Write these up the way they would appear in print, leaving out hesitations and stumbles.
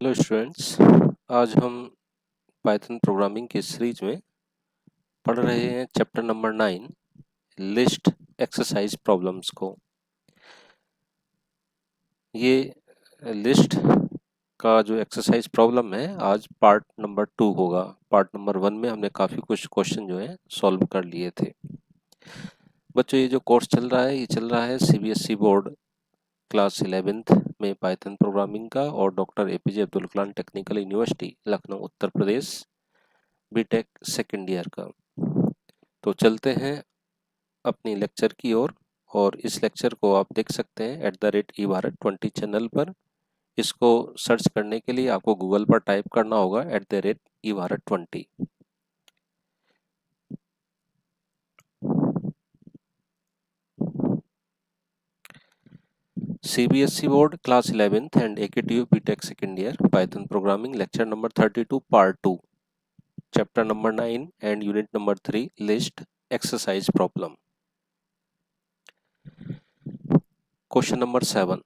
Hello students, आज हम Python programming की सीरीज में पढ़ रहे हैं chapter number 9 list exercise problems को। ये लिस्ट का जो एक्सरसाइज प्रॉब्लम है आज पार्ट नंबर 2 होगा। पार्ट नंबर 1 में हमने काफ़ी कुछ क्वेश्चन जो है सॉल्व कर लिए थे। बच्चों, ये जो कोर्स चल रहा है ये चल रहा है सीबीएसई बोर्ड क्लास 11th में पाइथन प्रोग्रामिंग का और doctor APJ Abdul Kalam technical university Lucknow Uttar Pradesh BTech second year का। तो चलते हैं अपनी लेक्चर की ओर और इस लेक्चर को आप देख सकते हैं @eBharat20 चैनल पर। इसको सर्च करने के लिए आपको गूगल पर टाइप करना होगा @eBharat20। CBSE board class 11th and AKTU BTech second year Python programming lecture number 32 part 2 chapter number 9 and unit number 3 list exercise problem. Question number 7।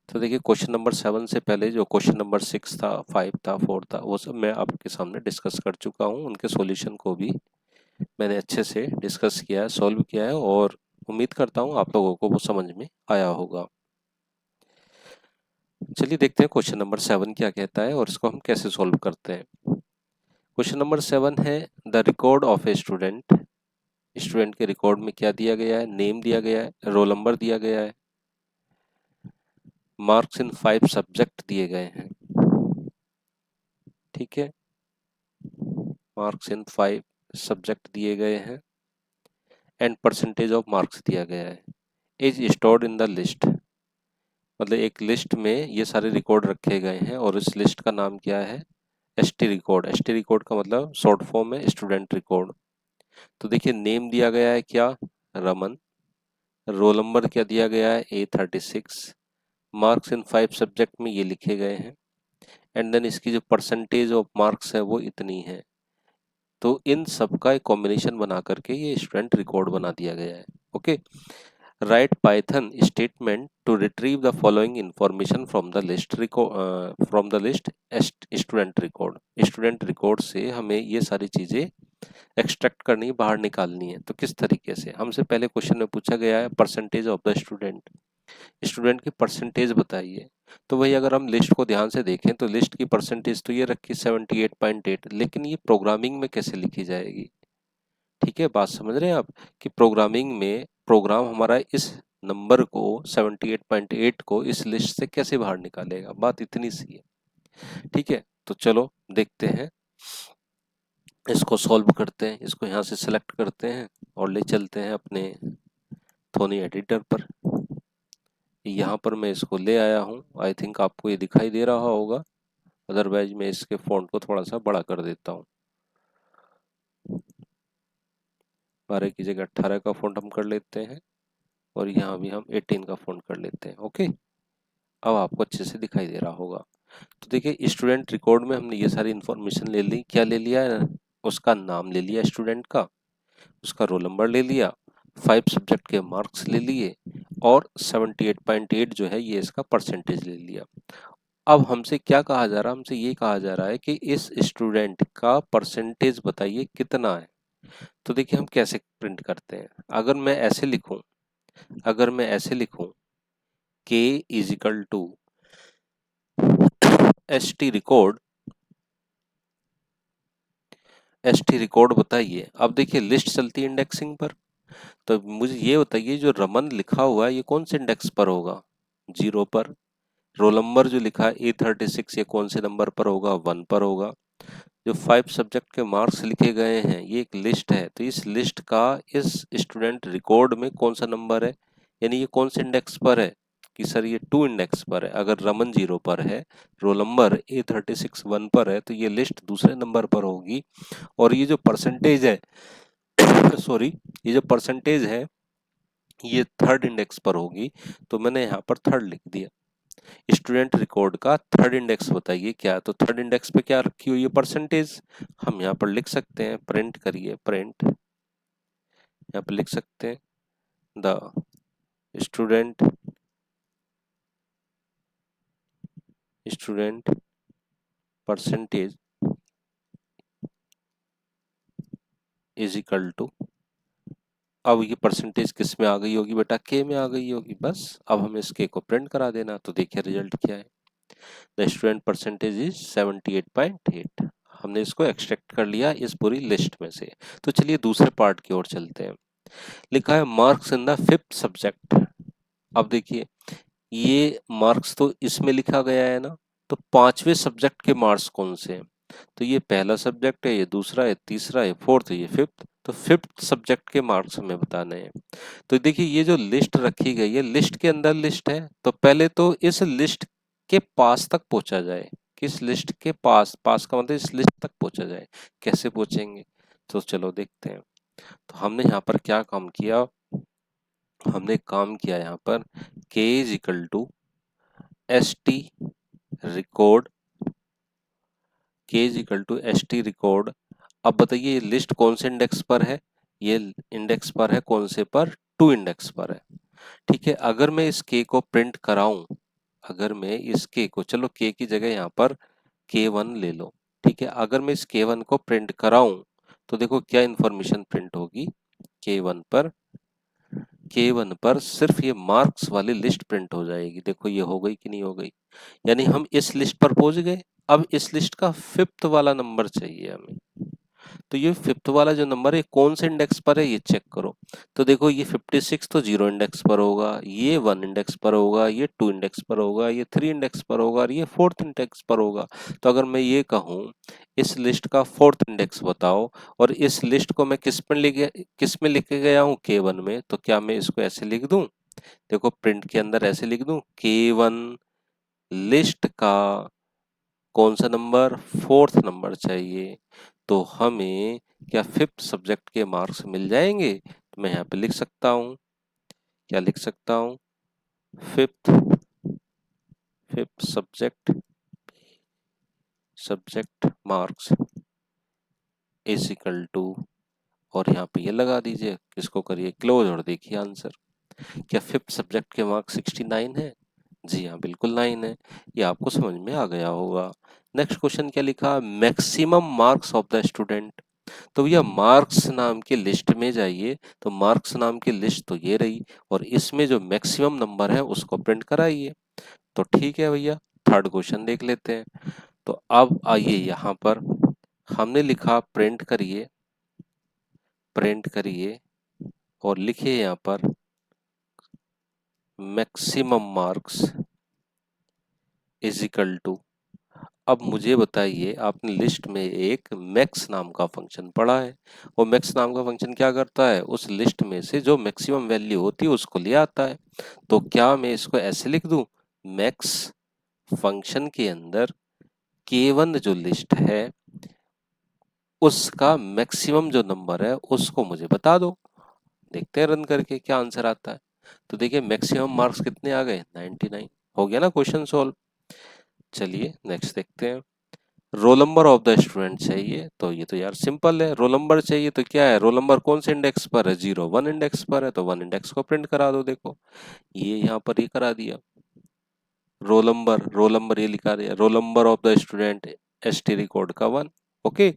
तो देखिए, क्वेश्चन नंबर 7 से पहले जो क्वेश्चन नंबर 6 था, 5 था, 4 था, वो सब मैं आपके सामने डिस्कस कर चुका हूँ। उनके सॉल्यूशन को भी मैंने अच्छे से डिस्कस किया है, सॉल्व किया है और उम्मीद करता हूँ आप लोगों को वो समझ में आया होगा। चलिए देखते हैं क्वेश्चन नंबर 7 क्या कहता है और इसको हम कैसे सॉल्व करते हैं। क्वेश्चन नंबर 7 है the record of a student. Student के रिकॉर्ड में क्या दिया गया है? नेम दिया गया है, रोल नंबर दिया गया है, मार्क्स इन 5 सब्जेक्ट दिए गए हैं। ठीक है, मार्क्स इन 5 सब्जेक्ट दिए गए हैं एंड परसेंटेज ऑफ मार्क्स दिया गया है। Is stored in the list, मतलब एक लिस्ट में ये सारे रिकॉर्ड रखे गए हैं और इस लिस्ट का नाम क्या है? ST record. एसटी रिकॉर्ड का मतलब शॉर्ट फॉर्म है स्टूडेंट रिकॉर्ड। तो देखिए, नेम दिया गया है क्या? रमन। रोल नंबर क्या दिया गया है? A36। मार्क्स इन 5 सब्जेक्ट में ये लिखे गए हैं एंड देन इसकी जो परसेंटेज ऑफ मार्क्स है वो इतनी है। तो इन सब का एक कॉम्बिनेशन बना करके ये स्टूडेंट रिकॉर्ड बना दिया गया है। Okay, write Python statement to retrieve the following information from the list student record. Student record से हमें ये सारी चीजें एक्सट्रैक्ट करनी, बाहर निकालनी है। तो किस तरीके से? हमसे पहले क्वेश्चन में पूछा गया है percentage of the student, student की परसेंटेज बताइए। तो वही अगर हम लिस्ट को ध्यान से देखें तो लिस्ट की परसेंटेज तो ये रखी 78.8, लेकिन ये प्रोग्रामिंग में कैसे लिखी जाएगी? ठीक है, बात समझ रहे हैं आप कि प्रोग्रामिंग में प्रोग्राम हमारा इस नंबर को 78.8 को इस लिस्ट से कैसे बाहर निकालेगा? बात इतनी सी है। ठीक है, तो चलो देखते हैं, इसको सॉल्व करते हैं। इसको यहाँ से सेलेक्ट करते हैं और ले चलते हैं अपने थोनी एडिटर पर। यहाँ पर मैं इसको ले आया हूँ। आई थिंक आपको ये दिखाई दे रहा होगा, अदरवाइज मैं इसके फॉन्ट को थोड़ा सा बड़ा कर देता हूँ। 12 की जगह 18 का फॉन्ट हम कर लेते हैं और यहाँ भी हम 18 का फॉन्ट कर लेते हैं। ओके, अब आपको अच्छे से दिखाई दे रहा होगा। तो देखिए, स्टूडेंट रिकॉर्ड में हमने ये सारी इंफॉर्मेशन ले ली। क्या ले लिया है? उसका नाम ले लिया स्टूडेंट का, उसका रोल नंबर ले लिया, 5 सब्जेक्ट के मार्क्स ले लिए और 78.8 जो है ये इसका परसेंटेज ले लिया। अब हमसे क्या कहा जा रहा है? हमसे ये कहा जा रहा है कि इस स्टूडेंट का परसेंटेज बताइए कितना है। तो देखिए, हम कैसे प्रिंट करते हैं। अगर मैं ऐसे लिखूं k is equal to S T record बताइए। अब देखिए, लिस्ट चलती है इंडेक्सिंग पर, तो मुझे ये बताइए जो रमन लिखा हुआ है ये कौन से इंडेक्स पर होगा? 0 पर। रोल नंबर जो लिखा है A36 ये कौन से नंबर पर होगा? 1 पर होगा। जो 5 सब्जेक्ट के मार्क्स लिखे गए हैं ये एक लिस्ट है, तो इस लिस्ट का इस स्टूडेंट रिकॉर्ड में कौन सा नंबर है, यानी ये कौन से इंडेक्स पर है? कि सर ये 2 इंडेक्स पर है। अगर रमन 0 पर है, रोल नंबर A36 1 पर है, तो ये लिस्ट दूसरे नंबर पर होगी। और ये जो परसेंटेज है सॉरी, ये जो परसेंटेज है ये 3rd इंडेक्स पर होगी। तो मैंने यहाँ पर 3rd लिख दिया। स्टूडेंट रिकॉर्ड का 3rd इंडेक्स बताइए क्या? तो 3rd इंडेक्स पे क्या रखी हुई है? परसेंटेज। हम यहाँ पर लिख सकते हैं, प्रिंट करिए, प्रिंट, यहाँ पर लिख सकते हैं the student percentage is equal to, अब ये परसेंटेज किस में आ गई होगी बेटा, के में आ गई होगी। बस अब हमें इस के को प्रिंट करा देना। तो देखिए रिजल्ट क्या है, द स्टूडेंट परसेंटेज इज 78.8। हमने इसको एक्सट्रैक्ट कर लिया इस पूरी लिस्ट में से। तो चलिए दूसरे पार्ट की ओर चलते हैं। लिखा है marks in the fifth subject. अब देखिए ये मार्क्स तो इसमें लिखा गया है ना, तो पांचवें सब्जेक्ट के मार्क्स कौन से हैं? तो ये पहला सब्जेक्ट है, ये दूसरा है, तीसरा है, फोर्थ है, ये फिफ्थ। तो फिफ्थ सब्जेक्ट के मार्क्स हमें बताने हैं। तो देखिए ये जो लिस्ट रखी गई है, लिस्ट के अंदर लिस्ट है, तो पहले तो इस लिस्ट के पास तक पहुंचा जाए। किस लिस्ट के पास, पास का मतलब इस लिस्ट तक पहुंचा जाए। कैसे पहुंचेंगे, तो चलो देखते हैं। तो हमने यहाँ पर क्या काम किया, हमने काम किया यहाँ पर k is equal to S T record, k is equal to S T record. अब बताइए ये लिस्ट कौन से इंडेक्स पर है, ये इंडेक्स पर है कौन से पर, 2 इंडेक्स पर है। ठीक है, अगर मैं इस k को प्रिंट कराऊं, अगर मैं इस k को, चलो k की जगह यहाँ पर k1 ले लो। ठीक है, अगर मैं इस k1 को प्रिंट कराऊं तो देखो क्या इंफॉर्मेशन प्रिंट होगी, k1 पर, k1 पर सिर्फ ये मार्क्स वाली लिस्ट प्रिंट हो जाएगी। देखो ये हो गई कि नहीं हो गई, यानी हम इस लिस्ट पर पहुंच गए। अब इस लिस्ट का फिफ्थ वाला नंबर चाहिए हमें। तो ये फिफ्थ वाला जो नंबर है कौन से इंडेक्स पर है ये चेक करो। तो देखो ये 56 तो 0 इंडेक्स पर होगा, ये 1 इंडेक्स पर होगा, ये 2 इंडेक्स पर होगा, ये 3 इंडेक्स पर होगा और ये 4th इंडेक्स पर होगा। तो अगर मैं ये कहूँ इस लिस्ट का 4th इंडेक्स बताओ, और इस लिस्ट को मैं किस में लेके गया हूँ, K1 में, तो क्या मैं इसको ऐसे लिख दूं, देखो प्रिंट के अंदर ऐसे लिख दूं, K1 लिस्ट का कौन सा नंबर, 4th नंबर चाहिए। तो हमें क्या फिफ्थ सब्जेक्ट के मार्क्स मिल जाएंगे। तो मैं यहाँ पे लिख सकता हूँ, क्या लिख सकता हूँ, fifth fifth subject marks is equal to, और यहाँ पे ये लगा दीजिए, इसको करिए क्लोज और देखिए आंसर। क्या फिफ्थ सब्जेक्ट के मार्क्स 69 है, जी हाँ बिल्कुल 9 है। ये आपको समझ में आ गया होगा। नेक्स्ट क्वेश्चन क्या लिखा, maximum marks of the student. तो भैया मार्क्स नाम के लिस्ट में जाइए, तो मार्क्स नाम की लिस्ट तो ये रही, और इसमें जो मैक्सिमम नंबर है उसको प्रिंट कराइए। तो ठीक है भैया, थर्ड क्वेश्चन देख लेते हैं। तो अब आइए यहाँ पर हमने लिखा प्रिंट करिए और लिखिए यहाँ पर maximum marks is equal to. अब मुझे बताइए, आपने लिस्ट में एक मैक्स नाम का फंक्शन पढ़ा है, वो मैक्स नाम का फंक्शन क्या करता है, उस लिस्ट में से जो मैक्सिमम वैल्यू होती है उसको ले आता है। तो क्या मैं इसको ऐसे लिख दूं, मैक्स फंक्शन के अंदर K1 जो लिस्ट है उसका मैक्सिमम जो नंबर है उसको मुझे बता दो। देखते हैं रन करके क्या आंसर आता है। तो देखिए मैक्सिमम मार्क्स कितने आ गए, 99। हो गया ना क्वेश्चन सॉल्व। चलिए नेक्स्ट देखते हैं। Role number of the student चाहिए, तो ये तो यार सिंपल है, रोल नंबर चाहिए तो क्या है, रोल नंबर कौन से इंडेक्स पर है, 0 1 इंडेक्स पर है, तो 1 इंडेक्स को प्रिंट करा दो। देखो ये यहाँ पर ही करा दिया, रोल नंबर ये लिखा दिया, roll number of the student ST record का 1। ओके,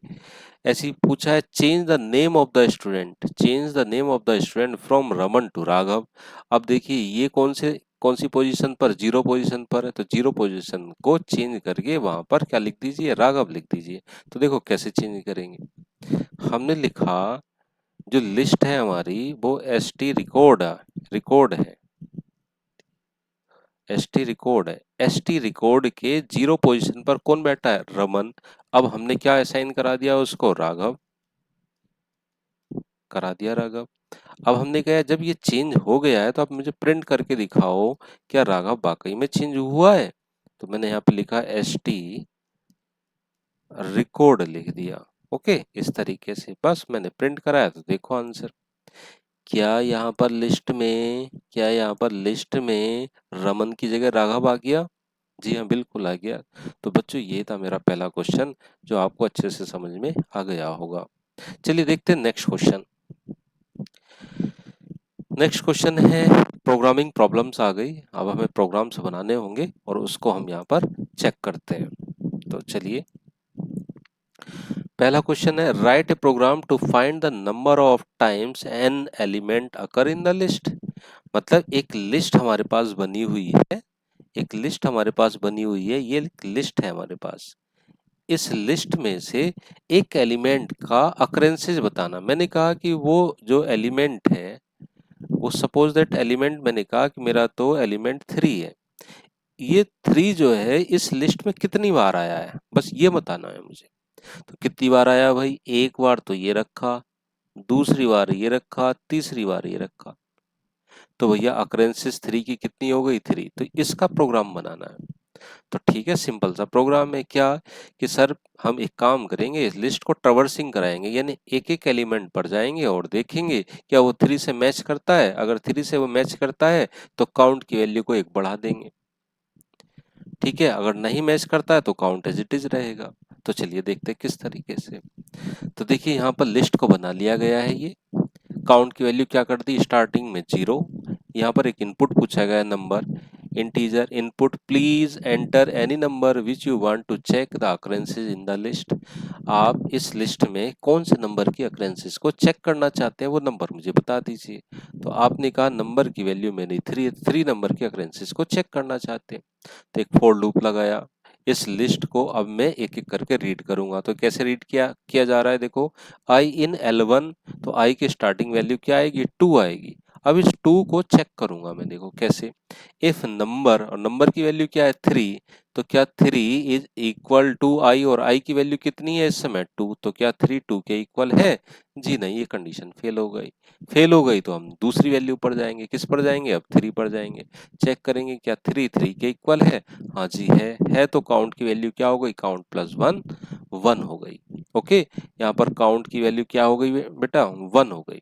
ऐसे ही पूछा है change the name of the student, change the name of the student from Raman to Raghav. अब देखिए ये कौन सी पोजीशन पर, 0 पोजीशन पर है, तो 0 पोजीशन को चेंज करके वहां पर क्या लिख दीजिए, राघव लिख दीजिए। तो देखो कैसे चेंज करेंगे, हमने लिखा जो लिस्ट है हमारी वो एसटी रिकॉर्ड है, एसटी रिकॉर्ड है, एसटी रिकॉर्ड के 0 पोजीशन पर कौन बैठा है, रमन। अब हमने क्या असाइन करा दिया उसको, राघव करा दिया, राघव। अब हमने कहा जब ये चेंज हो गया है तो आप मुझे प्रिंट करके दिखाओ क्या राघव वाकई में चेंज हुआ है। तो मैंने यहाँ पे लिखा एस टी रिकॉर्ड लिख दिया। ओके, इस तरीके से बस मैंने प्रिंट कराया, तो देखो आंसर। क्या यहाँ पर लिस्ट में रमन की जगह राघव आ गया, जी हाँ बिल्कुल आ गया। तो बच्चों ये था मेरा पहला क्वेश्चन जो आपको अच्छे से समझ में आ गया होगा। चलिए देखते हैं नेक्स्ट क्वेश्चन। नेक्स्ट क्वेश्चन है, प्रोग्रामिंग प्रॉब्लम्स आ गई, अब हमें प्रोग्राम्स बनाने होंगे और उसको हम यहाँ पर चेक करते हैं। तो चलिए पहला क्वेश्चन है write a program to find the number of times an element occur in the list. मतलब एक लिस्ट हमारे पास बनी हुई है, एक लिस्ट हमारे पास बनी हुई है, ये एक लिस्ट है हमारे पास। इस लिस्ट में से एक एलिमेंट का अकरेंसेज बताना। मैंने कहा कि वो जो एलिमेंट है, वो सपोज दैट एलिमेंट, मैंने कहा कि मेरा तो एलिमेंट 3 है, ये 3 जो है इस लिस्ट में कितनी बार आया है, बस ये बताना है मुझे। तो कितनी बार आया भाई, एक बार तो ये रखा, दूसरी बार ये रखा, तीसरी बार ये रखा। तो भैया अकरेंसेस 3 की कितनी हो गई, 3। तो इसका प्रोग्राम बनाना है। तो ठीक है, सिंपल सा प्रोग्राम है। क्या कि सर हम एक काम करेंगे, इस लिस्ट को ट्रवर्सिंग कराएंगे, यानी एक एक एलिमेंट पर जाएंगे और देखेंगे क्या वो 3 से मैच करता है। अगर 3 से वो मैच करता है तो काउंट की वैल्यू को 1 बढ़ा देंगे। ठीक है, अगर नहीं मैच करता है तो काउंट एज इट इज रहेगा। तो चलिए देखते हैं किस तरीके से। तो देखिए यहाँ पर लिस्ट को बना लिया गया है। ये काउंट की वैल्यू क्या कर दी, स्टार्टिंग में 0। यहाँ पर एक इनपुट पूछा गया है, number, integer input, please enter any number which you want to check the occurrences in the list. आप इस लिस्ट में कौन से नंबर की अकरेंसेज को चेक करना चाहते हैं, वो नंबर मुझे बता दीजिए। तो आपने कहा नंबर की वैल्यू मैंने 3 नंबर की अकरेंसेज को चेक करना चाहते हैं। तो एक फॉर लूप लगाया। इस लिस्ट को अब मैं एक एक करके रीड करूंगा। तो कैसे रीड किया किया जा रहा है, देखो, आई इन L1, तो आई की स्टार्टिंग वैल्यू क्या आएगी, 2 आएगी। अब इस 2 को चेक करूंगा मैं, देखो कैसे। इफ नंबर, और नंबर की वैल्यू क्या है 3, तो क्या 3 इज इक्वल टू आई, और आई की वैल्यू कितनी है इस समय 2, तो क्या 3 2 के इक्वल है। जी नहीं, ये कंडीशन फेल हो गई। फेल हो गई तो हम दूसरी वैल्यू पर जाएंगे, किस पर जाएंगे, अब 3 पर जाएंगे। चेक करेंगे क्या 3 3 के इक्वल है। हाँ जी है तो काउंट की वैल्यू क्या हो गई, काउंट प्लस 1 1 हो गई। ओके, यहाँ पर काउंट की वैल्यू क्या हो गई बेटा, 1 हो गई।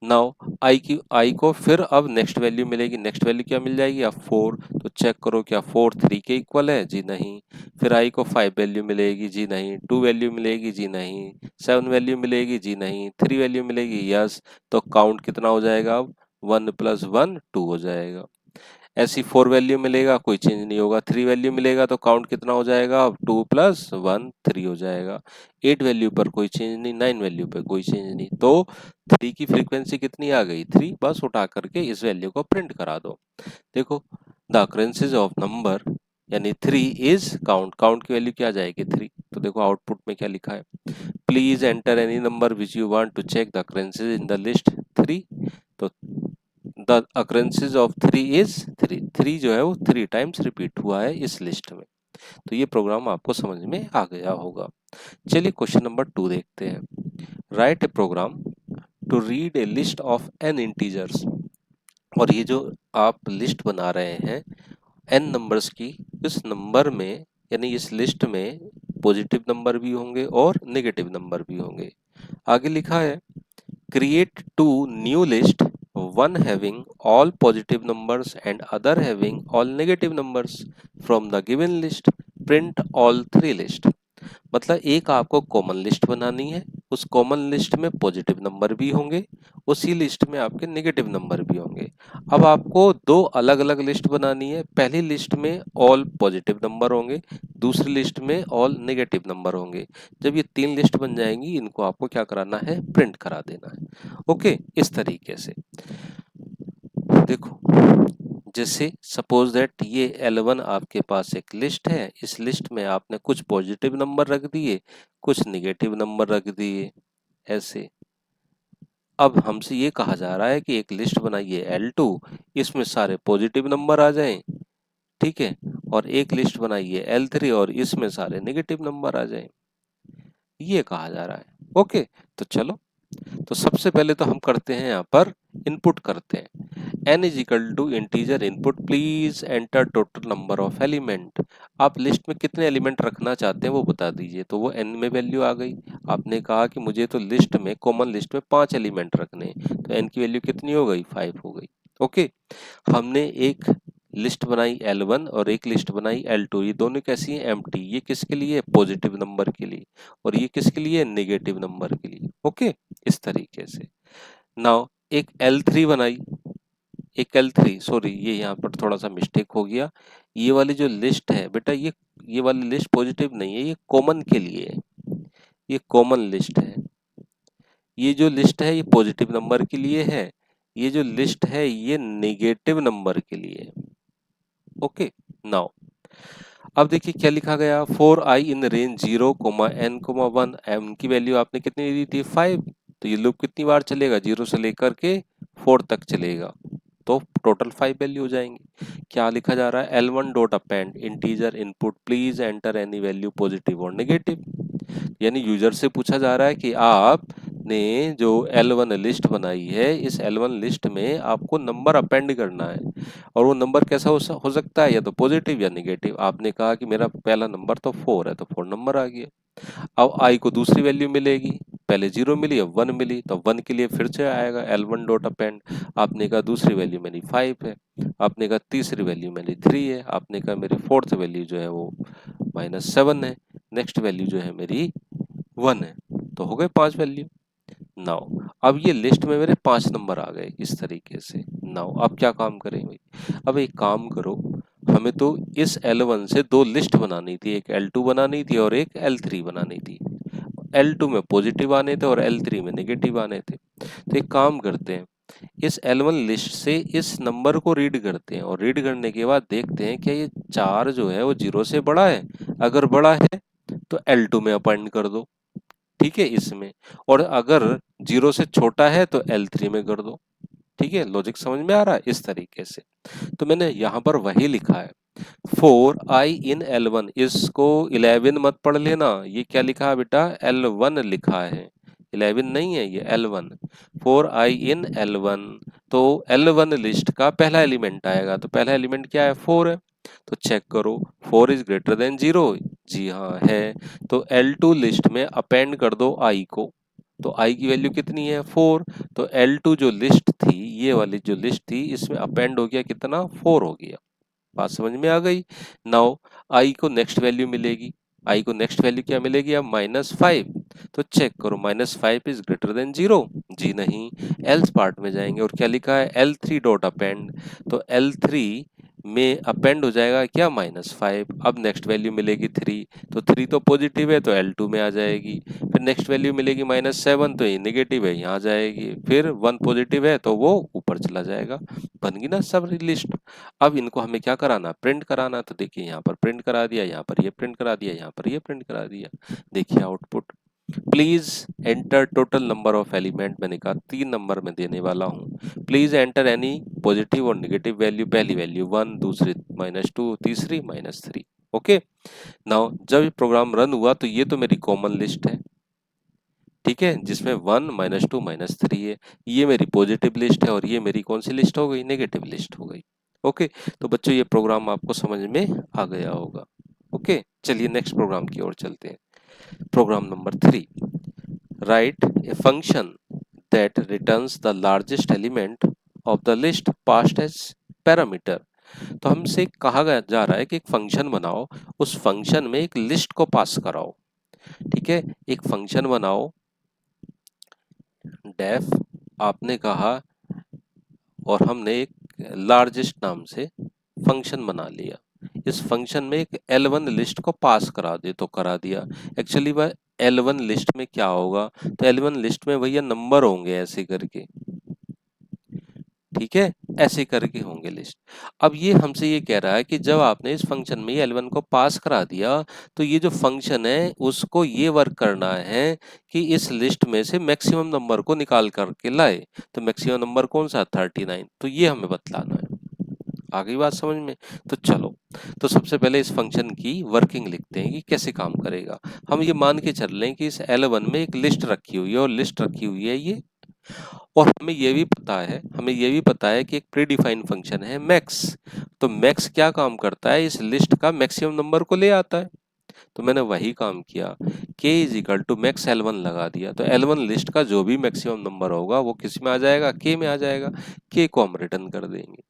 नाउ आई को फिर अब नेक्स्ट वैल्यू मिलेगी, नेक्स्ट वैल्यू क्या मिल जाएगी, अब 4। तो चेक करो क्या 4 3 के इक्वल है, जी नहीं। फिर आई को 5 वैल्यू मिलेगी, जी नहीं। 2 वैल्यू मिलेगी, जी नहीं। 7 वैल्यू मिलेगी, जी नहीं। 3 वैल्यू मिलेगी, यस। तो काउंट कितना हो जाएगा अब, 1 प्लस 1 2 हो जाएगा। ऐसी 4 वैल्यू मिलेगा, कोई चेंज नहीं होगा। 3 वैल्यू मिलेगा तो काउंट कितना हो जाएगा, अब 2 प्लस 1 3 हो जाएगा। 8 वैल्यू पर कोई चेंज नहीं, 9 वैल्यू पर कोई चेंज नहीं। तो 3 की फ्रीक्वेंसी कितनी आ गई, 3। बस उठा करके इस वैल्यू को प्रिंट करा दो। देखो, द अकरेंसेज ऑफ नंबर यानी 3 इज काउंट, काउंट की वैल्यू क्या आ जाएगी 3। तो देखो आउटपुट में क्या लिखा है, please enter any number which you want to check the occurrences in the list 3। तो द अकरेंसेज ऑफ 3 इज 3, 3 जो है वो 3 टाइम्स रिपीट हुआ है इस लिस्ट में। तो ये प्रोग्राम आपको समझ में आ गया होगा। चलिए क्वेश्चन नंबर 2 देखते हैं। Write a program to read a list of an integers. और ये जो आप लिस्ट बना रहे हैं एन नंबर्स की, इस नंबर में यानी इस लिस्ट में पॉजिटिव नंबर भी होंगे और नेगेटिव नंबर भी होंगे। आगे लिखा है create two new list, one having all positive numbers and other having all negative numbers from the given list, print all 3 list। मतलब एक आपको कॉमन लिस्ट बनानी है, उस कॉमन लिस्ट में पॉजिटिव नंबर भी होंगे, उसी लिस्ट में आपके नेगेटिव नंबर भी होंगे। अब आपको दो अलग अलग लिस्ट बनानी है। पहली लिस्ट में ऑल पॉजिटिव नंबर होंगे, दूसरी लिस्ट में ऑल नेगेटिव नंबर होंगे। जब ये 3 लिस्ट बन जाएंगी, इनको आपको क्या कराना है, प्रिंट करा देना है। ओके, इस तरीके से देखो, जैसे सपोज दैट ये L1 आपके पास एक लिस्ट है, इस लिस्ट में आपने कुछ पॉजिटिव नंबर रख दिए, कुछ नेगेटिव नंबर रख दिए, ऐसे। अब हमसे ये कहा जा रहा है कि एक लिस्ट बनाइए L2, इसमें सारे पॉजिटिव नंबर आ जाएं, ठीक है, और एक लिस्ट बनाइए L3 और इसमें सारे नेगेटिव नंबर आ जाएं, ये कहा जा रहा है। ओके, तो चलो, तो सबसे पहले तो हम करते हैं, यहाँ पर इनपुट करते हैं। n is equal to integer input, please enter total number of element. आप लिस्ट में कितने एलिमेंट रखना चाहते हैं वो बता दीजिए। तो वो n में वैल्यू आ गई। आपने कहा कि मुझे तो लिस्ट में, कॉमन लिस्ट में 5 एलिमेंट रखने हैं, तो n की वैल्यू कितनी हो गई, 5 हो गई। ओके, हमने एक लिस्ट बनाई L1 और एक लिस्ट बनाई L2, ये दोनों कैसी हैं, एम्प्टी। ये किसके लिए, पॉजिटिव नंबर के लिए, और ये किसके लिए, नेगेटिव नंबर के लिए। ओके, इस तरीके से। नाउ एक L3 बनाई, एक L3, सॉरी ये यहाँ पर थोड़ा सा मिस्टेक हो गया। ये वाली जो लिस्ट है बेटा, ये वाली लिस्ट पॉजिटिव नहीं है, ये कॉमन के लिए है। ये कॉमन लिस्ट है, ये जो लिस्ट है ये पॉजिटिव नंबर के लिए है, ये जो लिस्ट है ये नेगेटिव नंबर के लिए है। ओके, नाउ अब देखिए क्या लिखा गया, four I in range 0, n, 1, m की वैल्यू आपने कितनी दी थी 5, तो ये लूप कितनी बार चलेगा, 0 से लेकर के 4 तक चलेगा, तो टोटल 5 वैल्यू हो जाएंगी। क्या लिखा जा रहा है, L1 dot append integer input please enter any value positive और नेगेटिव, यानी यूजर से पूछा जा रहा है कि आपने जो L1 लिस्ट बनाई है, इस L1 लिस्ट में आपको नंबर अपेंड करना है, और वो नंबर कैसा हो सकता है, या तो पॉजिटिव या नेगेटिव। आपने कहा कि मेरा पहला नंबर तो 4 है, तो 4 नंबर आ गया। अब आई को दूसरी वैल्यू मिलेगी, पहले 0 मिली अब 1 मिली, तो 1 के लिए फिर से आएगा L1 डॉट अपेंड। आपने कहा दूसरी वैल्यू मेरी 5 है, आपने कहा तीसरी वैल्यू मेरी 3 है, आपने कहा मेरी फोर्थ वैल्यू जो है वो -7 है, नेक्स्ट वैल्यू जो है मेरी 1 है, तो हो गए 5 वैल्यू। नाउ अब ये लिस्ट में मेरे 5 नंबर आ गए इस तरीके से। नाउ अब क्या काम करें भाई, अब एक काम करो, हमें तो इस L1 से दो लिस्ट बनानी थी, एक L2 बनानी थी और एक L3 बनानी थी। L2 में पॉजिटिव आने थे और L3 में नेगेटिव आने थे। तो एक काम करते हैं, इस L1 लिस्ट से इस नंबर को रीड करते हैं, और रीड करने के बाद देखते हैं क्या ये 4 जो है वो 0 से बड़ा है, अगर बड़ा है तो L2 में अपेंड कर दो, ठीक है इसमें, और अगर 0 से छोटा है तो L3 में कर दो। ठीक है, लॉजिक समझ में आ रहा है इस तरीके से। तो मैंने यहाँ पर वही लिखा है, 4i इन L1, इसको 11 मत पढ़ लेना, ये क्या लिखा है बेटा, L1 लिखा है, 11 नहीं है ये L1। 4i इन L1, तो L1 लिस्ट का पहला एलिमेंट आएगा, तो पहला एलिमेंट क्या है, 4 है, तो चेक करो 4 इज ग्रेटर देन 0, जी हाँ है, तो L2 लिस्ट में अपेंड कर दो i को, तो i की वैल्यू कितनी है 4, तो L2 जो लिस्ट थी, ये वाली जो लिस्ट थी, इसमें अपेंड हो गया कितना, 4 हो गया। बात समझ में आ गई। नाउ आई को नेक्स्ट वैल्यू मिलेगी, आई को नेक्स्ट वैल्यू क्या मिलेगी अब -5, तो चेक करो -5 इज ग्रेटर देन 0, जी नहीं, एल्स पार्ट में जाएंगे और क्या लिखा है L3 डॉट अपेंड, तो L3 में अपेंड हो जाएगा क्या -5, अब नेक्स्ट वैल्यू मिलेगी 3, तो 3 तो पॉजिटिव है तो L2 में आ जाएगी, फिर नेक्स्ट वैल्यू मिलेगी -7, तो ये नेगेटिव है यहाँ जाएगी, फिर 1 पॉजिटिव है तो वो ऊपर चला जाएगा। बन गई ना सब लिस्ट। अब इनको हमें क्या कराना, प्रिंट कराना, तो देखिए यहाँ पर प्रिंट करा दिया, यहाँ पर ये प्रिंट करा दिया, यहाँ पर ये प्रिंट करा दिया। देखिए output, please enter total number of element, मैंने कहा 3 नंबर में देने वाला हूँ, प्लीज एंटर एनी पॉजिटिव और नेगेटिव वैल्यू, पहली वैल्यू 1, दूसरी -2, तीसरी -3। ओके, नाउ जब ये प्रोग्राम रन हुआ तो ये तो मेरी कॉमन लिस्ट है, ठीक है, जिसमें 1, -2, -3 है, ये मेरी पॉजिटिव लिस्ट है, और ये मेरी कौन सी लिस्ट हो गई, नेगेटिव लिस्ट हो गई। ओके, तो बच्चों ये प्रोग्राम आपको समझ में आ गया होगा। ओके, चलिए नेक्स्ट प्रोग्राम की ओर चलते हैं। Program number 3, write a function that returns the largest element of the list passed as parameter. तो हमसे कहा गया जा रहा है कि एक फंक्शन बनाओ, उस फंक्शन में एक लिस्ट को पास कराओ। ठीक है, एक फंक्शन बनाओ, डेफ आपने कहा, और हमने एक लार्जेस्ट नाम से फंक्शन बना लिया, इस फंक्शन में एक L1 लिस्ट को पास करा दे तो करा दिया। एक्चुअली वह L1 लिस्ट में क्या होगा, तो L1 लिस्ट में भैया नंबर होंगे ऐसे करके, ठीक है, ऐसे करके होंगे लिस्ट। अब ये हमसे ये कह रहा है कि जब आपने इस फंक्शन में L1 को पास करा दिया, तो ये जो फंक्शन है उसको ये वर्क करना है कि इस लिस्ट में से मैक्सिमम नंबर को निकाल करके लाए, तो मैक्सिमम नंबर कौन सा, 39, तो ये हमें बतलाना है। आ गई बात समझ में, तो चलो, तो सबसे पहले इस फंक्शन की वर्किंग लिखते हैं कि कैसे काम करेगा। हम ये मान के चल रहे हैं कि इस L1 में एक लिस्ट रखी हुई है, और लिस्ट रखी हुई है ये, और हमें ये भी पता है कि एक प्री डिफाइंड फंक्शन है मैक्स, तो मैक्स क्या काम करता है, इस लिस्ट का मैक्सिमम नंबर को ले आता है। तो मैंने वही काम किया, k is equal to max L1 लगा दिया, तो L1 लिस्ट का जो भी मैक्सिमम नंबर होगा वो किस में आ जाएगा, k में आ जाएगा, k को हम रिटर्न कर देंगे।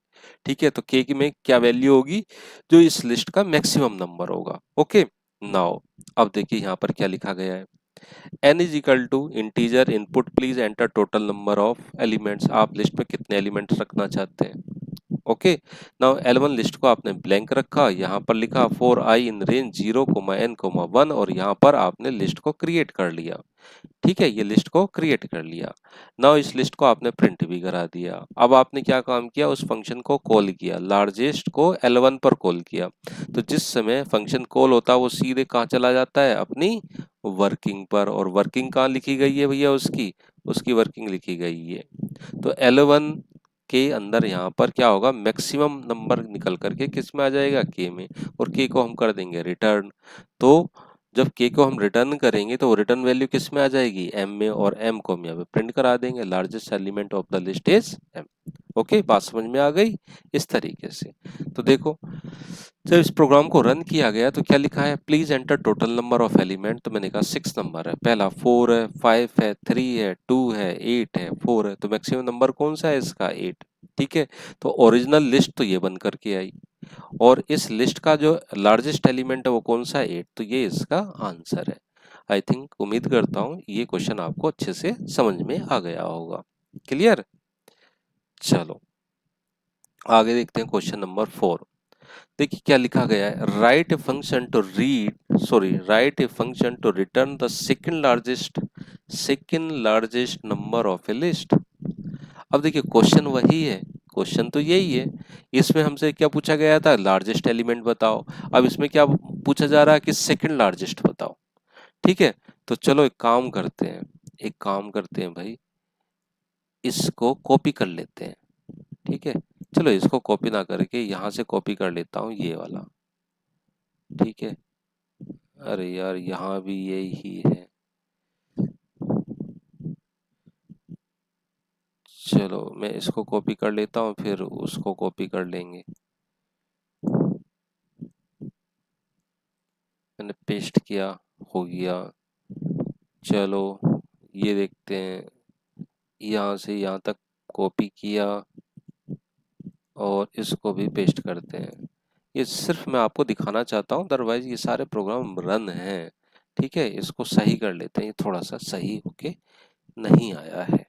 ठीक है, तो k की में क्या वैल्यू होगी, जो इस लिस्ट का मैक्सिमम नंबर होगा। ओके, नाउ अब देखिए यहाँ पर क्या लिखा गया है, n is equal to integer input please enter total number of elements, आप लिस्ट में कितने एलिमेंट्स रखना चाहते हैं। ओके, नाउ L1 लिस्ट को आपने ब्लैंक रखा, यहाँ पर लिखा for I in range 0, n, 1 और यहाँ पर आपने लिस्ट को क्रिएट कर लिया। ठीक है, ये लिस्ट को क्रिएट कर लिया। नाउ इस लिस्ट को आपने प्रिंट भी करा दिया। अब आपने क्या काम किया, उस फंक्शन को कॉल किया, लार्जेस्ट को L1 पर कॉल किया। तो जिस समय फंक्शन कॉल होता है वो सीधे कहाँ चला जाता है, अपनी वर्किंग पर। और वर्किंग कहाँ लिखी गई है भैया, उसकी उसकी वर्किंग लिखी गई है। तो L1 के अंदर यहाँ पर क्या होगा, मैक्सिमम नंबर निकल करके किस में आ जाएगा, के में, और के को हम कर देंगे रिटर्न। तो जब के को हम रिटर्न करेंगे तो रिटर्न वैल्यू किस में आ जाएगी, एम में, और एम को हम यहाँ पे प्रिंट करा देंगे, largest element of the list is M. Okay, बात समझ में आ गई इस तरीके से। तो देखो, जब इस प्रोग्राम को रन किया गया तो क्या लिखा है, please enter total number of element. तो मैंने कहा 6 नंबर है, पहला 4 है, 5 है, 3 है, 2 है, 8 है, 4 है। तो मैक्सिमम नंबर कौन सा है इसका, 8। ठीक है, तो ओरिजिनल लिस्ट तो ये बन करके आई, और इस लिस्ट का जो लार्जेस्ट एलिमेंट है वो कौन सा है, 8। तो ये इसका आंसर है। आई थिंक, उम्मीद करता हूँ ये क्वेश्चन आपको अच्छे से समझ में आ गया होगा। क्लियर? चलो आगे देखते हैं क्वेश्चन नंबर 4। देखिए क्या लिखा गया है, write a function to write a function to return the second largest number of a list. अब देखिए क्वेश्चन वही है, क्वेश्चन तो यही है। इसमें हमसे क्या पूछा गया था, लार्जेस्ट एलिमेंट बताओ। अब इसमें क्या पूछा जा रहा है कि सेकंड लार्जेस्ट बताओ। ठीक है, तो चलो एक काम करते हैं भाई, इसको कॉपी कर लेते हैं। ठीक है, चलो इसको कॉपी ना करके यहाँ से कॉपी कर लेता हूँ ये वाला। ठीक है, अरे यार यहाँ भी यही है। चलो मैं इसको कॉपी कर लेता हूँ, फिर उसको कॉपी कर लेंगे। मैंने पेस्ट किया, हो गया। चलो ये देखते हैं, यहाँ से यहाँ तक कॉपी किया और इसको भी पेस्ट करते हैं। ये सिर्फ मैं आपको दिखाना चाहता हूँ, अदरवाइज ये सारे प्रोग्राम रन हैं। ठीक है, इसको सही कर लेते हैं, ये थोड़ा सा सही होके नहीं आया है।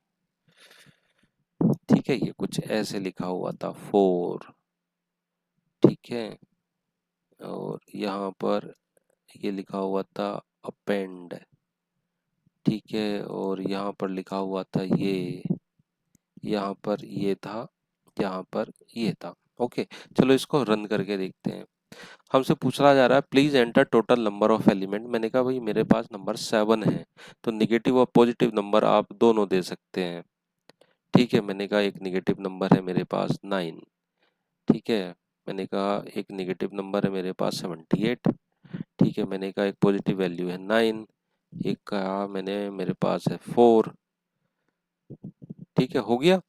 ठीक है, ये कुछ ऐसे लिखा हुआ था 4। ठीक है, और यहाँ पर ये लिखा हुआ था अपेंड। ठीक है, और यहाँ पर लिखा हुआ था ये, यहाँ पर ये था, यहाँ पर ये था। ओके, चलो इसको रन करके देखते हैं। हमसे पूछा जा रहा है please enter total number of element. मैंने कहा भाई मेरे पास नंबर 7 है, तो निगेटिव और पॉजिटिव नंबर आप दोनों दे सकते हैं। ठीक है, मैंने कहा एक निगेटिव नंबर है मेरे पास 9। ठीक है, मैंने कहा एक निगेटिव नंबर है मेरे पास 78। ठीक है, मैंने कहा एक पॉजिटिव वैल्यू है 9। एक कहा मैंने मेरे पास है 4। ठीक है, हो गया।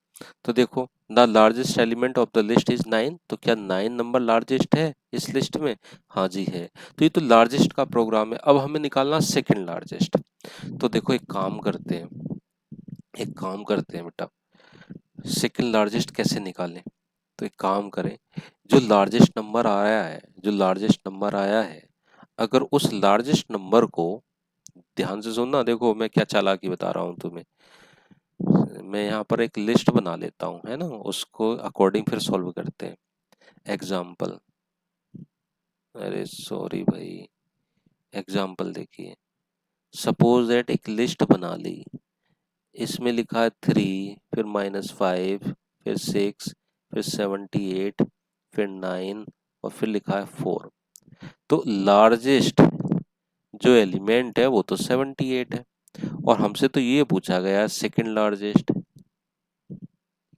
तो देखो, the largest element of the list is 9। तो क्या 9 नंबर लार्जेस्ट है इस लिस्ट में? हाँ जी है। तो ये तो लार्जेस्ट का प्रोग्राम है। अब हमें निकालना सेकंड लार्जेस्ट। तो देखो एक काम करते हैं बेटा, सेकंड लार्जेस्ट कैसे निकालें। तो एक काम करें, जो लार्जेस्ट नंबर आया है, अगर उस लार्जेस्ट नंबर को, ध्यान से सुनना, देखो मैं क्या चालाकी बता रहा हूँ तुम्हें। मैं यहाँ पर एक लिस्ट बना लेता हूँ, है ना, उसको अकॉर्डिंग फिर सॉल्व करते हैं। एग्जाम्पल, अरे सॉरी भाई, एग्जाम्पल देखिए, सपोज दैट एक लिस्ट बना ली, इसमें लिखा है 3, फिर -5, फिर 6, फिर 78, फिर 9, और फिर लिखा है 4। तो लार्जेस्ट जो एलिमेंट है वो तो 78 है, और हमसे तो ये पूछा गया है सेकंड लार्जेस्ट,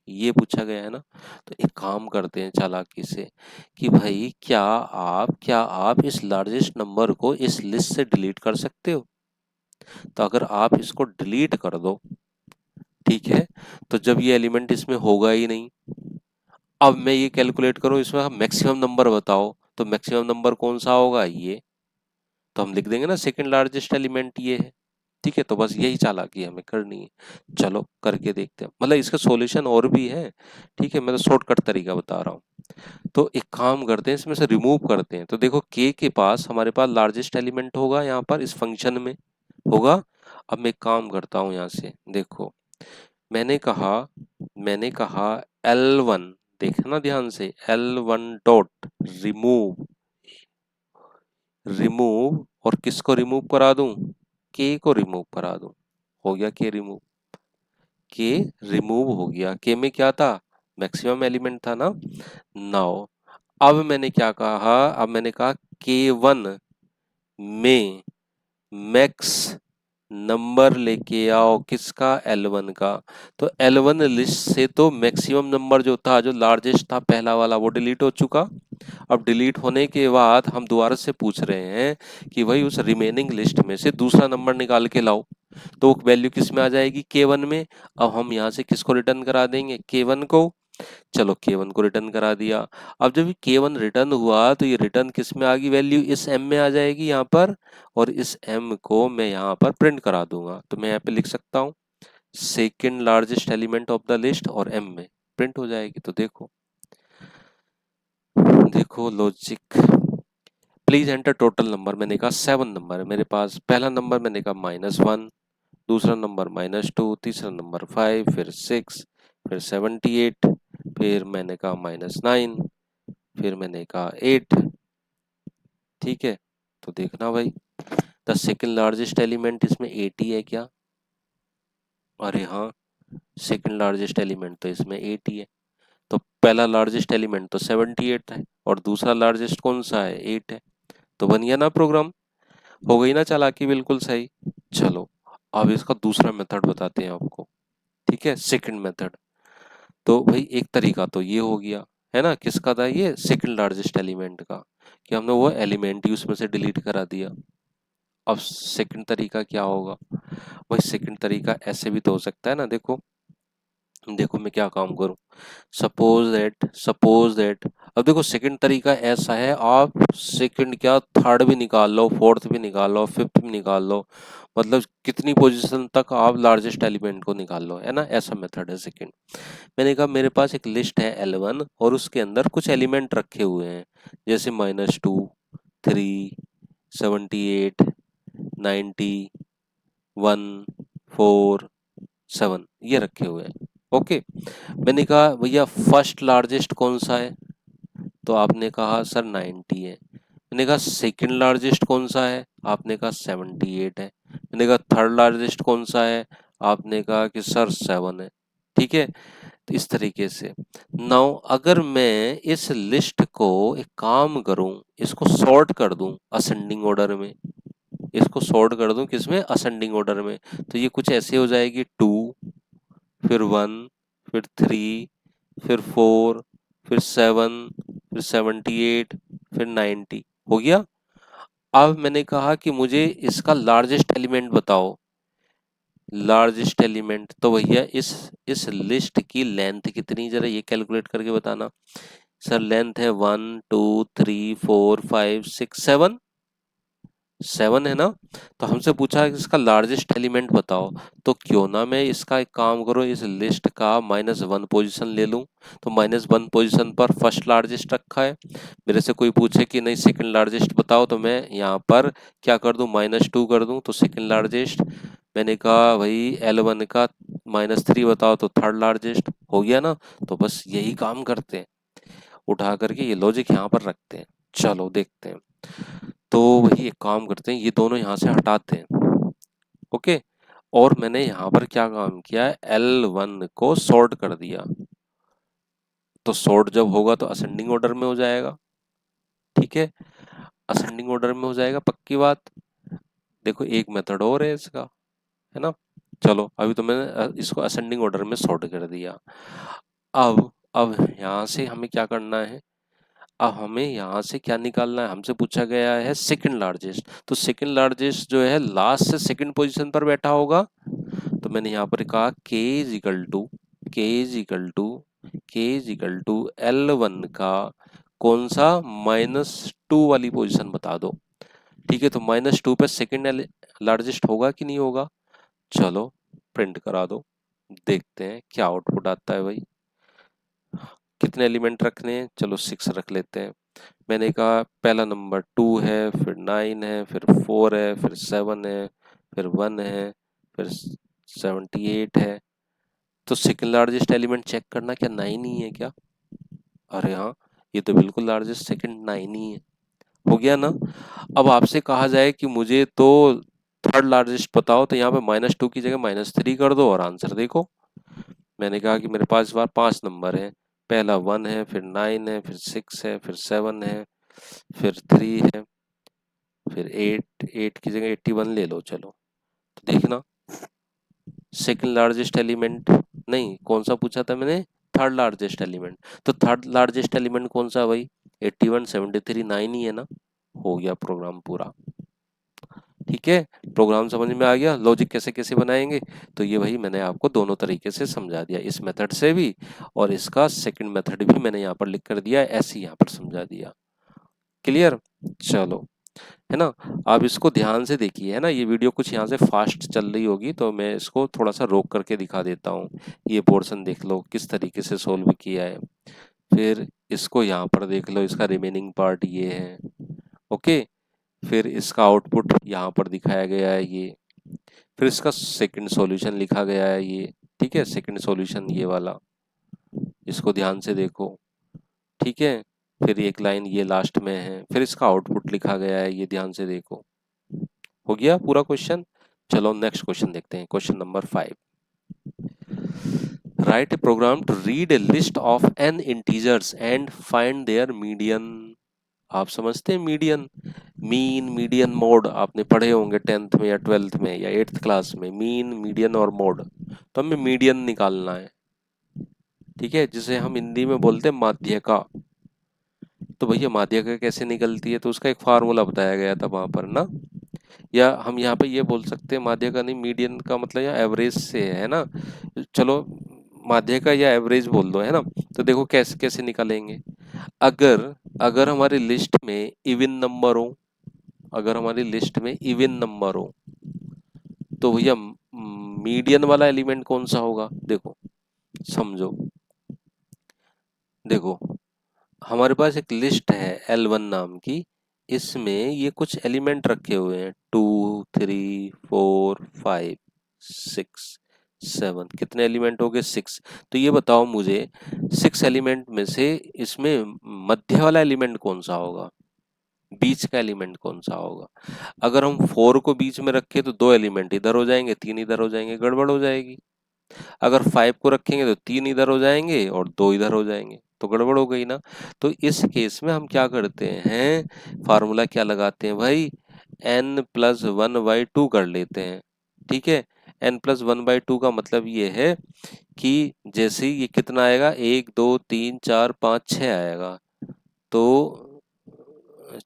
ये पूछा गया है ना। तो एक काम करते हैं चालाकी से कि भाई क्या आप इस लार्जेस्ट नंबर को इस लिस्ट से डिलीट कर सकते हो? तो अगर आप इसको डिलीट कर दो, ठीक है, तो जब ये एलिमेंट इसमें होगा ही नहीं। अब मैं ये कैलकुलेट करूं, इसमें मैक्सिमम नंबर बताओ, तो मैक्सिमम नंबर कौन सा होगा, ये। तो हम लिख देंगे ना सेकंड लार्जेस्ट एलिमेंट ये है। ठीक है, तो बस यही चालाकी हमें करनी है। चलो करके देखते हैं, मतलब इसका सॉल्यूशन और भी है। ठीक है, मैं तो शॉर्टकट तरीका बता रहा हूँ। तो एक काम करते हैं, इसमें से रिमूव करते हैं। तो देखो के पास हमारे पास लार्जेस्ट एलिमेंट होगा यहाँ पर इस फंक्शन में, होगा। अब मैं एक काम करता हूँ यहाँ से, देखो मैंने कहा L1, देखना ध्यान से, L1 डॉट रिमूव, रिमूव, और किसको रिमूव करा दूं, के को रिमूव करा दूं। हो गया के रिमूव, के रिमूव हो गया। के में क्या था, मैक्सिमम एलिमेंट था ना। नाउ अब मैंने क्या कहा, अब मैंने कहा K1 में मैक्स नंबर लेके आओ, किसका, L1 का। तो L1 लिस्ट से तो मैक्सिमम नंबर जो था, जो लार्जेस्ट था पहला वाला, वो डिलीट हो चुका। अब डिलीट होने के बाद हम दोबारा से पूछ रहे हैं कि भाई उस रिमेनिंग लिस्ट में से दूसरा नंबर निकाल के लाओ। तो वैल्यू किस में आ जाएगी, K1 में। अब हम यहाँ से किसको रिटर्न करा देंगे, K1 को। चलो K1 को रिटर्न करा दिया। अब जब K1 रिटर्न हुआ तो ये रिटर्न किस में आ गई, वैल्यू इस M में आ जाएगी यहाँ पर, और इस M को मैं यहाँ पर प्रिंट करा दूंगा। तो मैं यहाँ पे लिख सकता हूँ second largest element of the list, और M में प्रिंट हो जाएगी। तो देखो, देखो logic, please enter total number. मैंने कहा 7 नंबर है मेरे पास। पहला नंबर मैंने कहा -1, दूसरा नंबर -2, तीसरा नंबर 5, फिर 6, फिर 78, फिर मैंने कहा -9, फिर मैंने कहा 8। ठीक है, तो देखना भाई, द सेकंड लार्जेस्ट एलिमेंट इसमें 80 है क्या, अरे हाँ, सेकंड लार्जेस्ट एलिमेंट तो इसमें 80 है। तो पहला लार्जेस्ट एलिमेंट तो 78 है, और दूसरा लार्जेस्ट कौन सा है, 8 है। तो बन गया ना प्रोग्राम, हो गई ना चालाकी बिल्कुल सही। चलो अब इसका दूसरा मेथड बताते हैं आपको। ठीक है, सेकंड मेथड। तो भाई एक तरीका तो ये हो गया, है ना, किसका था ये, सेकंड लार्जेस्ट एलिमेंट का, कि हमने वो एलिमेंट ही उसमें से डिलीट करा दिया। अब सेकंड तरीका क्या होगा, भाई सेकंड तरीका ऐसे भी तो हो सकता है ना। देखो, देखो मैं क्या काम करूं, सपोज दैट, अब देखो सेकंड तरीका ऐसा है, आप सेकंड क्या, थर्ड भी निकाल लो, फोर्थ भी निकाल लो, फिफ्थ भी निकाल लो, मतलब कितनी पोजीशन तक आप लार्जेस्ट एलिमेंट को निकाल लो, है ना, ऐसा मेथड है सेकंड। मैंने कहा मेरे पास एक लिस्ट है L1, और उसके अंदर कुछ एलिमेंट रखे हुए हैं, जैसे -2, 3, 78, 90, 1, 4, 7, ये रखे हुए हैं। ओके, मैंने कहा भैया फर्स्ट लार्जेस्ट कौन सा है, तो आपने कहा सर 90 है। मैंने कहा सेकंड लार्जेस्ट कौन सा है, आपने कहा 78 है। मैंने कहा थर्ड लार्जेस्ट कौन सा है, आपने कहा कि सर 7 है। ठीक है, तो इस तरीके से। नाउ अगर मैं इस लिस्ट को एक काम करूं, इसको सॉर्ट कर दूं असेंडिंग ऑर्डर में, इसको सॉर्ट कर दूं किसमें, असेंडिंग ऑर्डर में, तो ये कुछ ऐसे हो जाएगी, 2, फिर 1, फिर 3, फिर 4, फिर 7, फिर 78, फिर 90, हो गया। अब मैंने कहा कि मुझे इसका लार्जेस्ट एलिमेंट बताओ, लार्जेस्ट एलिमेंट, तो भैया इस लिस्ट की लेंथ कितनी, जरा ये कैलकुलेट करके बताना। सर लेंथ है 1, 2, 3, 4, 5, 6, 7, 7 है ना। तो हमसे पूछा है कि इसका लार्जेस्ट एलिमेंट बताओ, तो क्यों ना मैं इसका एक काम करूं, इस लिस्ट का -1 पोजीशन ले लूं। तो -1 पोजीशन पर फर्स्ट लार्जेस्ट रखा है। मेरे से कोई पूछे कि नहीं सेकंड लार्जेस्ट बताओ, तो मैं यहाँ पर क्या कर दूं, -2 कर दूं, तो सेकंड लार्जेस्ट। मैंने कहा भाई L1 का -3 बताओ, तो थर्ड लार्जेस्ट, हो गया ना। तो बस यही काम करते हैं, उठा करके ये लॉजिक यहाँ पर रखते हैं। चलो देखते हैं। तो वही एक काम करते हैं, ये दोनों यहाँ से हटाते हैं। ओके, और मैंने यहाँ पर क्या काम किया, L1 को सॉर्ट कर दिया। तो सॉर्ट जब होगा तो असेंडिंग ऑर्डर में हो जाएगा। ठीक है, असेंडिंग ऑर्डर में हो जाएगा, पक्की बात। देखो एक मेथड और है इसका, है ना। चलो अभी तो मैंने इसको असेंडिंग ऑर्डर में सॉर्ट कर दिया। अब यहाँ से हमें क्या करना है, अब हमें यहाँ से क्या निकालना है, हमसे पूछा गया है सेकंड लार्जेस्ट। तो सेकंड लार्जेस्ट जो है लास्ट से सेकंड पोजीशन पर बैठा होगा। तो मैंने यहाँ पर कहा k L1 का कौन सा, -2 वाली पोजीशन बता दो। ठीक है, तो -2 पे सेकंड लार्जेस्ट होगा कि नहीं होगा। चलो प्रिंट करा दो, देखते हैं क्या आउटपुट आता है भाई। कितने एलिमेंट रखने हैं, चलो 6 रख लेते हैं। मैंने कहा पहला नंबर 2 है, फिर 9 है, फिर 4 है, फिर 7 है, फिर 1 है, फिर 78 है। तो सेकंड लार्जेस्ट एलिमेंट चेक करना, क्या 9 ही है क्या? अरे हाँ, ये तो बिल्कुल लार्जेस्ट सेकंड 9 ही है। हो गया ना? अब आपसे कहा जाए कि मुझे तो थर्ड लार्जेस्ट बताओ, तो यहाँ पे -2 की जगह -3 कर दो और आंसर देखो। मैंने कहा कि मेरे पास इस बार 5 नंबर है। पहला 1 है, फिर 9 है, फिर 6 है, फिर 7 है, फिर 3 है, फिर 8 की जगह 81 ले लो चलो। तो देखना, सेकंड लार्जेस्ट एलिमेंट नहीं, कौन सा पूछा था मैंने? Third largest element. तो थर्ड लार्जेस्ट एलिमेंट कौन सा भाई? 81, 73, 9 ही है ना। हो गया प्रोग्राम पूरा। ठीक है, प्रोग्राम समझ में आ गया, लॉजिक कैसे कैसे बनाएंगे। तो ये भाई मैंने आपको दोनों तरीके से समझा दिया, इस मेथड से भी और इसका सेकंड मेथड भी मैंने यहाँ पर लिख कर दिया, ऐसे ही यहाँ पर समझा दिया। क्लियर? चलो, है ना। आप इसको ध्यान से देखिए, है ना। ये वीडियो कुछ यहाँ से फास्ट चल रही होगी, तो मैं इसको थोड़ा सा रोक करके दिखा देता हूँ। ये पोर्शन देख लो किस तरीके से सोल्व किया है। फिर इसको यहाँ पर देख लो, इसका रिमेनिंग पार्ट ये है। ओके, फिर इसका आउटपुट यहाँ पर दिखाया गया है ये। फिर इसका सेकंड सॉल्यूशन लिखा गया है ये। ठीक है, सेकंड सॉल्यूशन ये वाला, इसको ध्यान से देखो। ठीक है, फिर एक लाइन ये लास्ट में है, फिर इसका आउटपुट लिखा गया है, ये ध्यान से देखो। हो गया पूरा क्वेश्चन। चलो नेक्स्ट क्वेश्चन देखते हैं, question number 5। Write a program to read a list of n integers and find their median. आप समझते हैं मीडियन? मीन, मीडियन, मोड आपने पढ़े होंगे 10th में या 12th में या 8th क्लास में, मीन, मीडियन और मोड। तो हमें मीडियन निकालना है। ठीक है, जिसे हम हिंदी में बोलते हैं माध्यिका। तो भैया माध्यिका कैसे निकलती है, तो उसका एक फार्मूला बताया गया था वहां पर ना। या हम यहाँ पे ये बोल सकते हैं माध्यिका नहीं, मीडियन का मतलब यहाँ एवरेज से है ना। चलो माध्यिका या एवरेज बोल दो, है ना। तो देखो कैसे कैसे निकालेंगे। अगर अगर हमारी लिस्ट में इवन नंबर हो, अगर हमारी लिस्ट में इवन नंबर हो, तो भैया मीडियन वाला एलिमेंट कौन सा होगा? देखो समझो, देखो हमारे पास एक लिस्ट है L1 नाम की। इसमें ये कुछ एलिमेंट रखे हुए हैं 2, 3, 4, 5, 6, 7। कितने एलिमेंट हो गए? 6। तो ये बताओ मुझे 6 एलिमेंट में से इसमें मध्य वाला एलिमेंट कौन सा होगा? बीच का एलिमेंट कौन सा होगा? अगर हम 4 को बीच में रखें तो 2 एलिमेंट इधर हो जाएंगे, 3 इधर हो जाएंगे, गड़बड़ हो जाएगी। अगर 5 को रखेंगे तो 3 इधर हो जाएंगे और 2 इधर हो जाएंगे, तो गड़बड़ हो गई ना। तो इस केस में हम क्या करते हैं, फार्मूला क्या लगाते हैं भाई? n+1/2 कर लेते हैं। ठीक है, n+1/2 का मतलब ये है कि जैसे ही ये कितना आएगा, 1, 2, 3, 4, 5, 6 आएगा, तो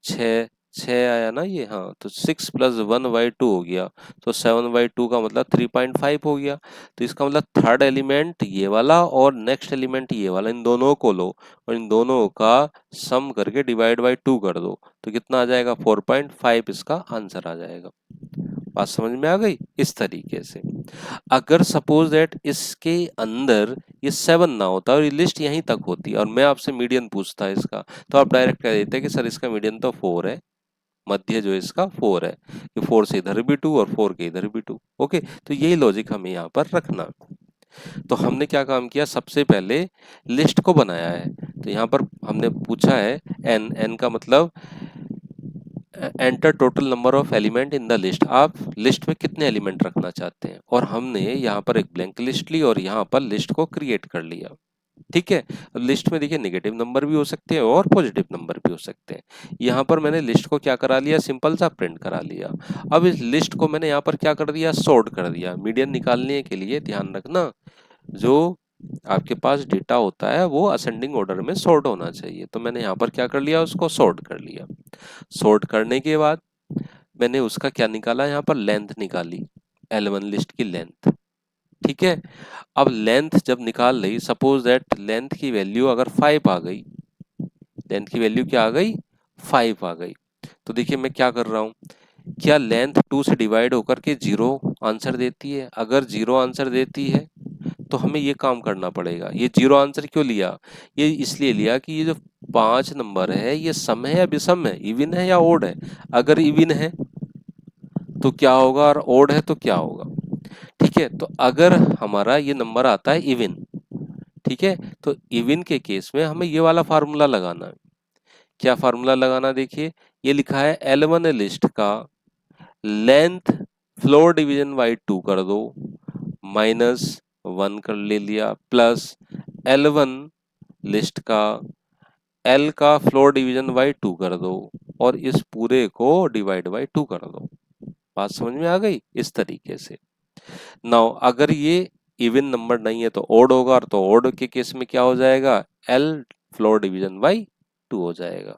6 6 आया ना ये। हाँ, तो 6+1/2 हो गया, तो 7/2 का मतलब 3.5 हो गया। तो इसका मतलब थर्ड एलिमेंट ये वाला और नेक्स्ट एलिमेंट ये वाला, इन दोनों को लो और इन दोनों का सम करके डिवाइड बाय 2 कर दो, तो कितना आ जाएगा? 4.5 इसका आंसर आ जाएगा। बात समझ में आ गई? इस तरीके से अगर सपोज दैट इसके अंदर ये 7 ना होता और ये लिस्ट यहीं तक होती और मैं आपसे मीडियन पूछता है इसका, तो आप डायरेक्ट कह देते कि सर इसका मीडियन तो 4 है, मध्य जो इसका 4 है, कि 4 से इधर भी 2 और 4 के इधर भी 2। ओके, तो यही लॉजिक हमें यहाँ पर रखना। तो हमने क्या काम किया, सबसे पहले लिस्ट को बनाया है। तो यहाँ पर हमने पूछा है एन, एन का मतलब enter total number of element in the list. आप लिस्ट में कितने एलिमेंट रखना चाहते हैं, और हमने यहाँ पर एक ब्लैंक लिस्ट ली और यहाँ पर लिस्ट को क्रिएट कर लिया। ठीक है, लिस्ट में देखिए नेगेटिव नंबर भी हो सकते हैं और पॉजिटिव नंबर भी हो सकते हैं। यहाँ पर मैंने लिस्ट को क्या करा लिया, सिंपल सा प्रिंट करा लिया। अब इस लिस्ट को मैंने यहाँ पर क्या कर दिया, सॉर्ट कर दिया। मीडियन निकालने के लिए ध्यान रखना, जो आपके पास डेटा होता है वो असेंडिंग ऑर्डर में सॉर्ट होना चाहिए। तो मैंने यहाँ पर क्या कर लिया, उसको सॉर्ट कर लिया। सॉर्ट करने के बाद मैंने उसका क्या निकाला, यहाँ पर लेंथ निकाली, L1 लिस्ट की लेंथ। ठीक है, अब लेंथ जब निकाल रही, सपोज दैट लेंथ की वैल्यू अगर 5 आ गई, लेंथ की वैल्यू क्या आ गई, 5 आ गई, तो देखिए मैं क्या कर रहा हूँ, क्या लेंथ 2 से डिवाइड होकर के 0 आंसर देती है? अगर 0 आंसर देती है तो हमें ये काम करना पड़ेगा। ये 0 आंसर क्यों लिया? ये इसलिए लिया कि ये जो 5 नंबर है ये सम है या विषम है, इवन है या ओड है? अगर इवन है तो क्या होगा, और ओड है तो क्या होगा। ठीक है, तो अगर हमारा ये नंबर आता है इवन, ठीक है, तो इवन के केस में हमें ये वाला फार्मूला लगाना है। क्या फार्मूला लगाना, देखिए ये लिखा है L1 लिस्ट का लेंथ फ्लोर डिवीजन बाई 2 कर दो, माइनस 1 कर ले लिया, प्लस L1 लिस्ट का L का फ्लोर डिवीजन बाई 2 कर दो, और इस पूरे को डिवाइड बाई 2 कर दो। बात समझ में आ गई, इस तरीके से। नाउ अगर ये इवन नंबर नहीं है तो ओड होगा, और तो ओड के केस में क्या हो जाएगा, L फ्लोर डिवीजन बाई 2 हो जाएगा।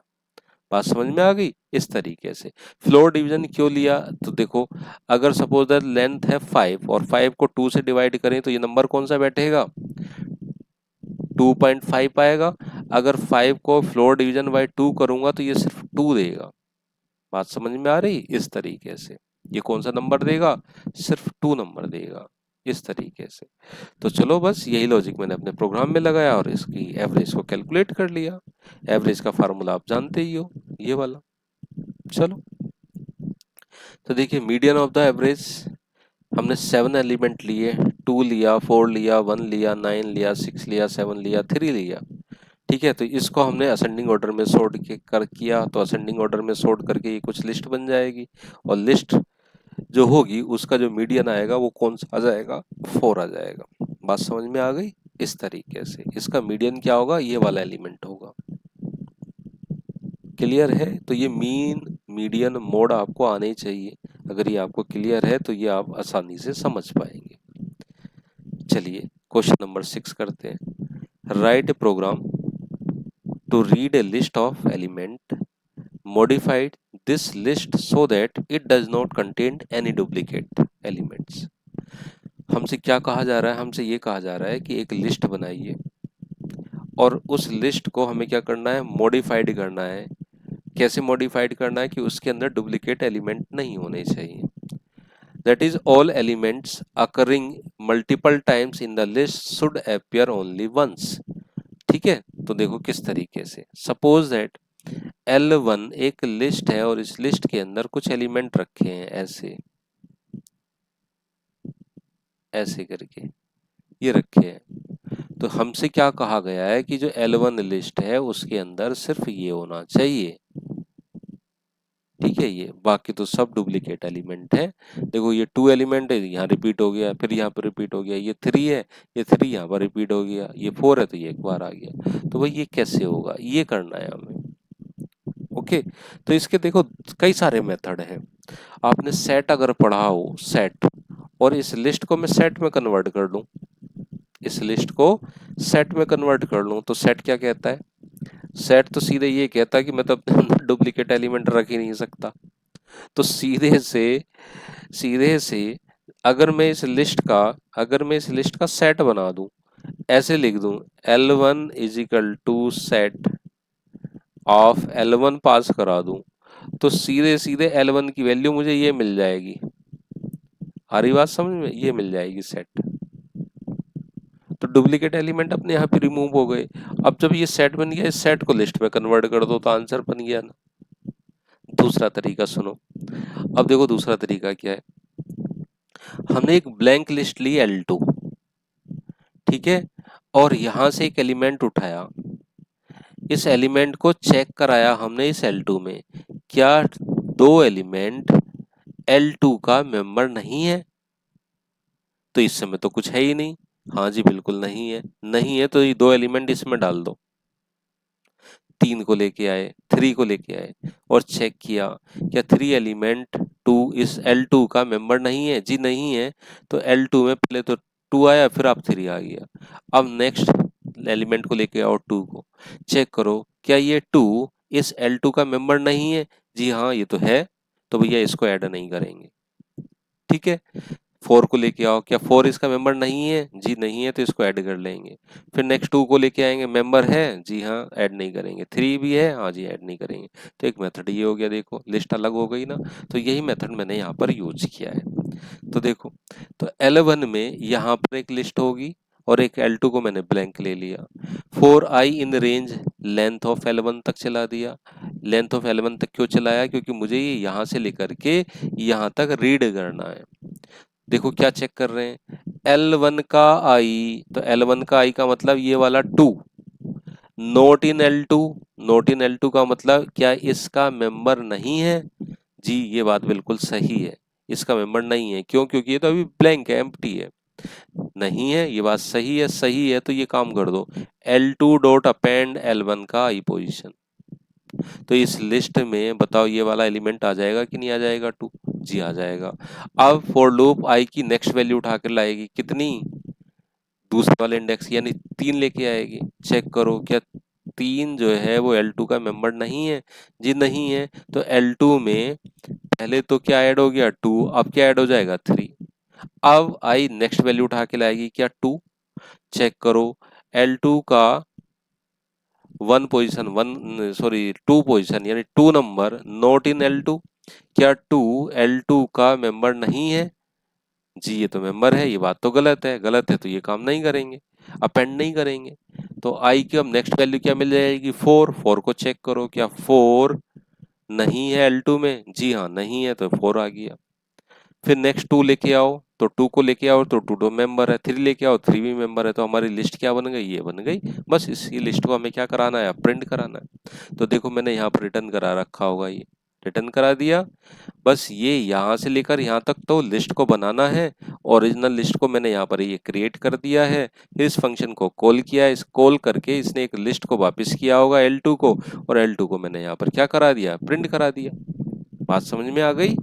बात समझ में आ गई, इस तरीके से। फ्लोर डिवीजन क्यों लिया, तो देखो अगर सपोज दैट लेंथ है 5 और 5 को 2 से डिवाइड करें तो ये नंबर कौन सा बैठेगा, 2.5 आएगा। अगर 5 को फ्लोर डिवीजन बाय 2 करूंगा तो ये सिर्फ 2 देगा। बात समझ में आ रही, इस तरीके से। ये कौन सा नंबर देगा, सिर्फ 2 नंबर देगा, इस तरीके से। तो चलो बस यही लॉजिक मैंने अपने प्रोग्राम में लगाया और इसकी एवरेज को कैलकुलेट कर लिया। एवरेज का फार्मूला आप जानते ही हो, ये वाला। चलो, तो देखिए मीडियन ऑफ द एवरेज, हमने 7 एलिमेंट लिए, 2 लिया, 4 लिया, 1 लिया, 9 लिया, 6 लिया, 7 लिया, 3 लिया। ठीक है, तो इसको हमने असेंडिंग ऑर्डर में सॉर्ट कर किया, तो असेंडिंग ऑर्डर में सॉर्ट करके ये कुछ लिस्ट बन जाएगी, और लिस्ट जो होगी उसका जो मीडियन आएगा वो कौन सा आ जाएगा, 4 आ जाएगा। बात समझ में आ गई, इस तरीके से। इसका मीडियन क्या होगा, ये वाला एलिमेंट होगा। क्लियर है, तो ये मीन मीडियन मोड आपको आने ही चाहिए। अगर ये आपको क्लियर है तो ये आप आसानी से समझ पाएंगे। चलिए क्वेश्चन नंबर 6 करते हैं। Write a program to read a list of element, modified this list so that it does not contain any duplicate elements। हमसे क्या कहा जा रहा है, हमसे ये कहा जा रहा है कि एक लिस्ट बनाइए, और उस लिस्ट को हमें क्या करना है, मॉडिफाइड करना है। कैसे मॉडिफाइड करना है, कि उसके अंदर डुप्लीकेट एलिमेंट नहीं होने चाहिए। That is all elements occurring multiple times in the list should appear only once. ठीक है, तो देखो किस तरीके से। सपोज दैट L1 एक लिस्ट है और इस लिस्ट के अंदर कुछ एलिमेंट रखे हैं, ऐसे ऐसे करके ये रखे हैं। तो हमसे क्या कहा गया है कि जो L1 लिस्ट है उसके अंदर सिर्फ ये होना चाहिए। ठीक है, ये बाकी तो सब डुप्लीकेट एलिमेंट है। देखो ये 2 एलिमेंट है, यहाँ रिपीट हो गया, फिर यहाँ पर रिपीट हो गया, ये 3 है, ये 3 यहाँ पर रिपीट हो गया, ये 4 है तो ये एक बार आ गया। तो भाई ये कैसे होगा, ये करना है हमें। ओके, तो इसके देखो कई सारे मेथड हैं। आपने सेट अगर पढ़ा हो, सेट, और इस लिस्ट को मैं सेट में कन्वर्ट कर लूं, इस लिस्ट को सेट में कन्वर्ट कर लूं, तो सेट क्या कहता है, सेट तो सीधे ये कहता है कि मैं तो अपने अंदर डुप्लीकेट एलिमेंट रख ही नहीं सकता। तो सीधे से अगर मैं इस लिस्ट का सेट बना दूं, ऐसे लिख दूं, L1 is equal to set of L1 pass करा दूं, तो सीधे सीधे L1 की वैल्यू मुझे ये मिल जाएगी। आ रही बात समझ में, ये मिल जाएगी सेट। तो डुप्लीकेट एलिमेंट अपने यहाँ पे रिमूव हो गए। अब जब ये सेट बन गया, इस सेट को लिस्ट में कन्वर्ट कर दो तो आंसर बन गया ना। दूसरा तरीका सुनो, अब देखो दूसरा तरीका क्या है। हमने एक ब्लैंक लिस्ट ली L2, ठीक है, और यहां से एक एलिमेंट उठाया, इस एलिमेंट को चेक कराया हमने इस L2 में, क्या दो एलिमेंट L2 का मेंबर नहीं है, तो इस समय तो कुछ है ही नहीं। हाँ जी बिल्कुल नहीं है, नहीं है तो ये दो एलिमेंट इसमें डाल दो। 3 को लेके आए, 3 को लेके आए और चेक किया क्या 3 एलिमेंट 2 इस L2 का मेंबर नहीं है, जी नहीं है। तो L2 में पहले तो 2 आया, फिर अब 3 आ गया। अब नेक्स्ट एलिमेंट को लेके आओ 2 को, चेक करो क्या ये 2 इस L2 का मेंबर नहीं है, जी हाँ ये तो है, तो भैया इसको ऐड नहीं करेंगे। ठीक है, 4 को लेके आओ, क्या 4 इसका मेंबर नहीं है, जी नहीं है, तो इसको ऐड कर लेंगे। फिर नेक्स्ट 2 को लेके आएंगे, मेंबर है, जी हाँ, ऐड नहीं करेंगे। 3 भी है, हाँ जी, ऐड नहीं करेंगे। तो एक मेथड ये हो गया, देखो लिस्ट अलग हो गई ना। तो यही मेथड मैंने यहाँ पर यूज किया है। तो देखो, तो L1 में यहाँ पर एक लिस्ट होगी और एक L2 को मैंने ब्लैंक ले लिया। 4i in range length of L1 तक चला दिया, लेंथ ऑफ L1 तक क्यों चलाया, क्योंकि मुझे ये यहाँ से लेकर के यहाँ तक रीड करना है। देखो क्या चेक कर रहे हैं, L1 का I, तो L1 का I का मतलब ये वाला 2, नोट इन L2, नोट इन L2 का मतलब क्या इसका मेंबर नहीं है? जी ये बात बिल्कुल सही है, इसका मेंबर नहीं है। क्यों? क्योंकि ये तो अभी ब्लैंक है, एम्प्टी है। नहीं है, ये बात सही है, सही है तो ये काम कर दो, L2 डॉट अपेंड L1 का I पोजीशन। तो इस लिस्ट में बताओ ये वाला एलिमेंट आ जाएगा कि नहीं आ जाएगा? 2, जी आ जाएगा। अब फॉर लूप I की नेक्स्ट वैल्यू उठा कर लाएगी कितनी? दूसरे वाले इंडेक्स यानी 3 लेके आएगी। चेक करो क्या 3 जो है वो L2 का मेंबर नहीं है? जी नहीं है। तो L2 में पहले तो क्या ऐड हो गया? 2, अब क्या ऐड हो जाएगा? 3। अब I नेक्स्ट वैल्यू उठा के लाएगी क्या? 2। चेक करो L2 का 1 पोजीशन, 1 सॉरी 2 पोजीशन यानी 2 नंबर नॉट इन L2, क्या 2 L2 का मेंबर नहीं है? जी ये तो मेंबर है, ये बात तो गलत है, गलत है तो ये काम नहीं करेंगे, अपेंड नहीं करेंगे। तो I की अब नेक्स्ट वैल्यू क्या मिल जाएगी? 4। 4 को चेक करो क्या 4 नहीं है L2 में? जी हाँ नहीं है, तो 4 आ गया। फिर नेक्स्ट 2 लेके आओ, तो 2 को लेके आओ तो 2 तो मेंबर है, 3 लेके आओ 3 भी मेंबर है, तो हमारी लिस्ट क्या बन गई? ये बन गई। बस इसी लिस्ट को हमें क्या कराना है? प्रिंट कराना है। तो देखो मैंने यहाँ पर रिटर्न करा रखा होगा, ये रिटर्न करा दिया। बस ये यहाँ से लेकर यहाँ तक तो लिस्ट को बनाना है, ओरिजिनल लिस्ट को मैंने यहाँ पर ये क्रिएट कर दिया है। फिर इस फंक्शन को कॉल किया, इस कॉल करके इसने एक लिस्ट को वापस किया होगा L2 को, और L2 को मैंने यहाँ पर क्या करा दिया? प्रिंट करा दिया। बात समझ में आ गई?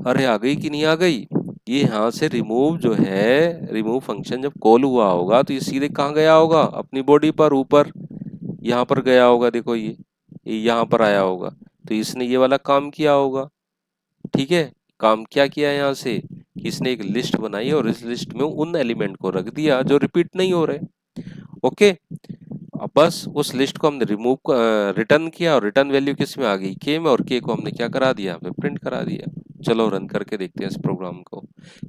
अरे आ गई कि नहीं आ गई? ये यहाँ से रिमूव जो है, रिमूव फंक्शन जब कॉल हुआ होगा तो ये सीधे कहाँ गया होगा? अपनी बॉडी पर ऊपर यहाँ पर गया होगा। देखो ये यहाँ पर आया होगा, तो इसने ये वाला काम किया होगा। ठीक है, काम क्या किया यहाँ से कि इसने एक लिस्ट बनाई और इस लिस्ट में उन एलिमेंट को रख दिया जो रिपीट नहीं हो रहे। ओके, अब बस उस लिस्ट को हमने रिटर्न किया और रिटर्न वैल्यू किस में आ गई? के में, और के को हमने क्या करा दिया? हमें प्रिंट करा दिया। चलो रन करके देखते हैं इस प्रोग्राम को।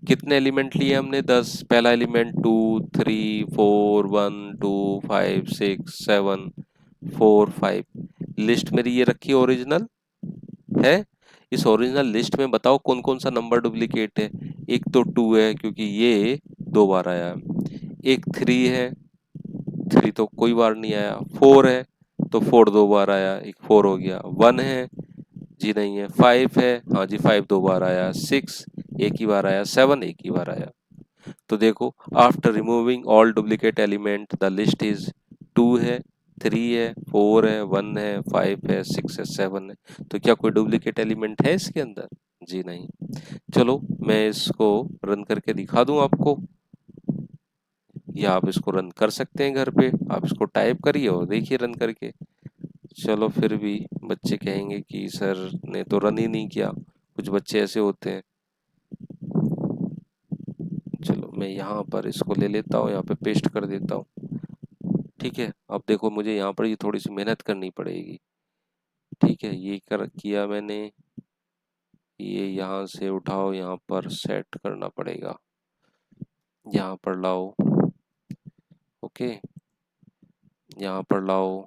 कितने एलिमेंट लिए हमने? 10। पहला एलिमेंट 2 3 4 1 2 5 6 7 4 5। लिस्ट मेरी ये रखी ओरिजिनल है। इस ओरिजिनल लिस्ट में बताओ कौन कौन सा नंबर डुप्लीकेट है? एक तो 2 है क्योंकि ये 2 बार आया, एक 3 है, 3 तो कोई बार नहीं आया, 4 है तो 4 2 बार आया, एक 4 हो गया, 1 है, जी नहीं है, 5 है, हाँ जी 5 2 बार आया, 6 एक ही बार आया, 7 एक ही बार आया। तो देखो after removing all duplicate element the list is 2 है, 3 है, 4 है, 1 है, 5 है, 6 है, 7 है। तो क्या कोई डुप्लीकेट एलिमेंट है इसके अंदर? जी नहीं। चलो मैं इसको रन करके दिखा दूं आपको, या आप इसको रन कर सकते हैं घर पे। आप इसको टाइप करिए और देखिए रन करके। चलो फिर भी बच्चे कहेंगे कि सर ने तो रन ही नहीं किया, कुछ बच्चे ऐसे होते हैं। चलो मैं यहाँ पर इसको ले लेता हूँ, यहाँ पे पेस्ट कर देता हूँ। ठीक है, अब देखो मुझे यहाँ पर ये थोड़ी सी मेहनत करनी पड़ेगी। ठीक है, ये कर किया मैंने, ये यहाँ से उठाओ, यहाँ पर सेट करना पड़ेगा, यहाँ पर लाओ। ओके, यहाँ पर लाओ,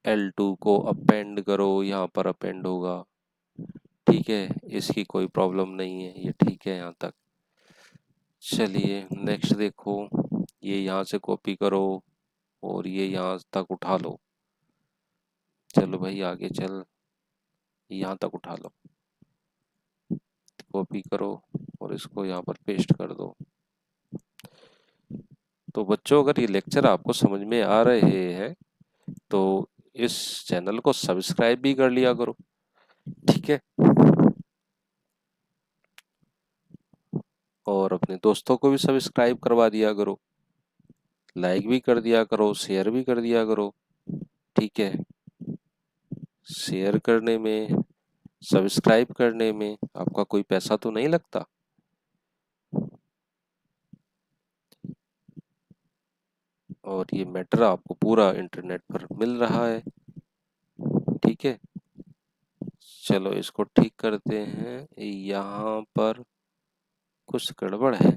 L2 को अपेंड करो, यहाँ पर अपेंड होगा। ठीक है, इसकी कोई प्रॉब्लम नहीं है, ये ठीक है यहाँ तक। चलिए नेक्स्ट देखो, ये यहाँ से कॉपी करो और ये यहाँ तक उठा लो। चलो भाई आगे चल, यहाँ तक उठा लो, कॉपी करो और इसको यहाँ पर पेस्ट कर दो। तो बच्चों अगर ये लेक्चर आपको समझ में आ रहे हैं तो इस चैनल को सब्सक्राइब भी कर लिया करो। ठीक है, और अपने दोस्तों को भी सब्सक्राइब करवा दिया करो, लाइक भी कर दिया करो, शेयर भी कर दिया करो। ठीक है, शेयर करने में, सब्सक्राइब करने में आपका कोई पैसा तो नहीं लगता। और ये मैटर आपको पूरा इंटरनेट पर मिल रहा है। ठीक है, चलो इसको ठीक करते हैं। यहाँ पर कुछ गड़बड़ है।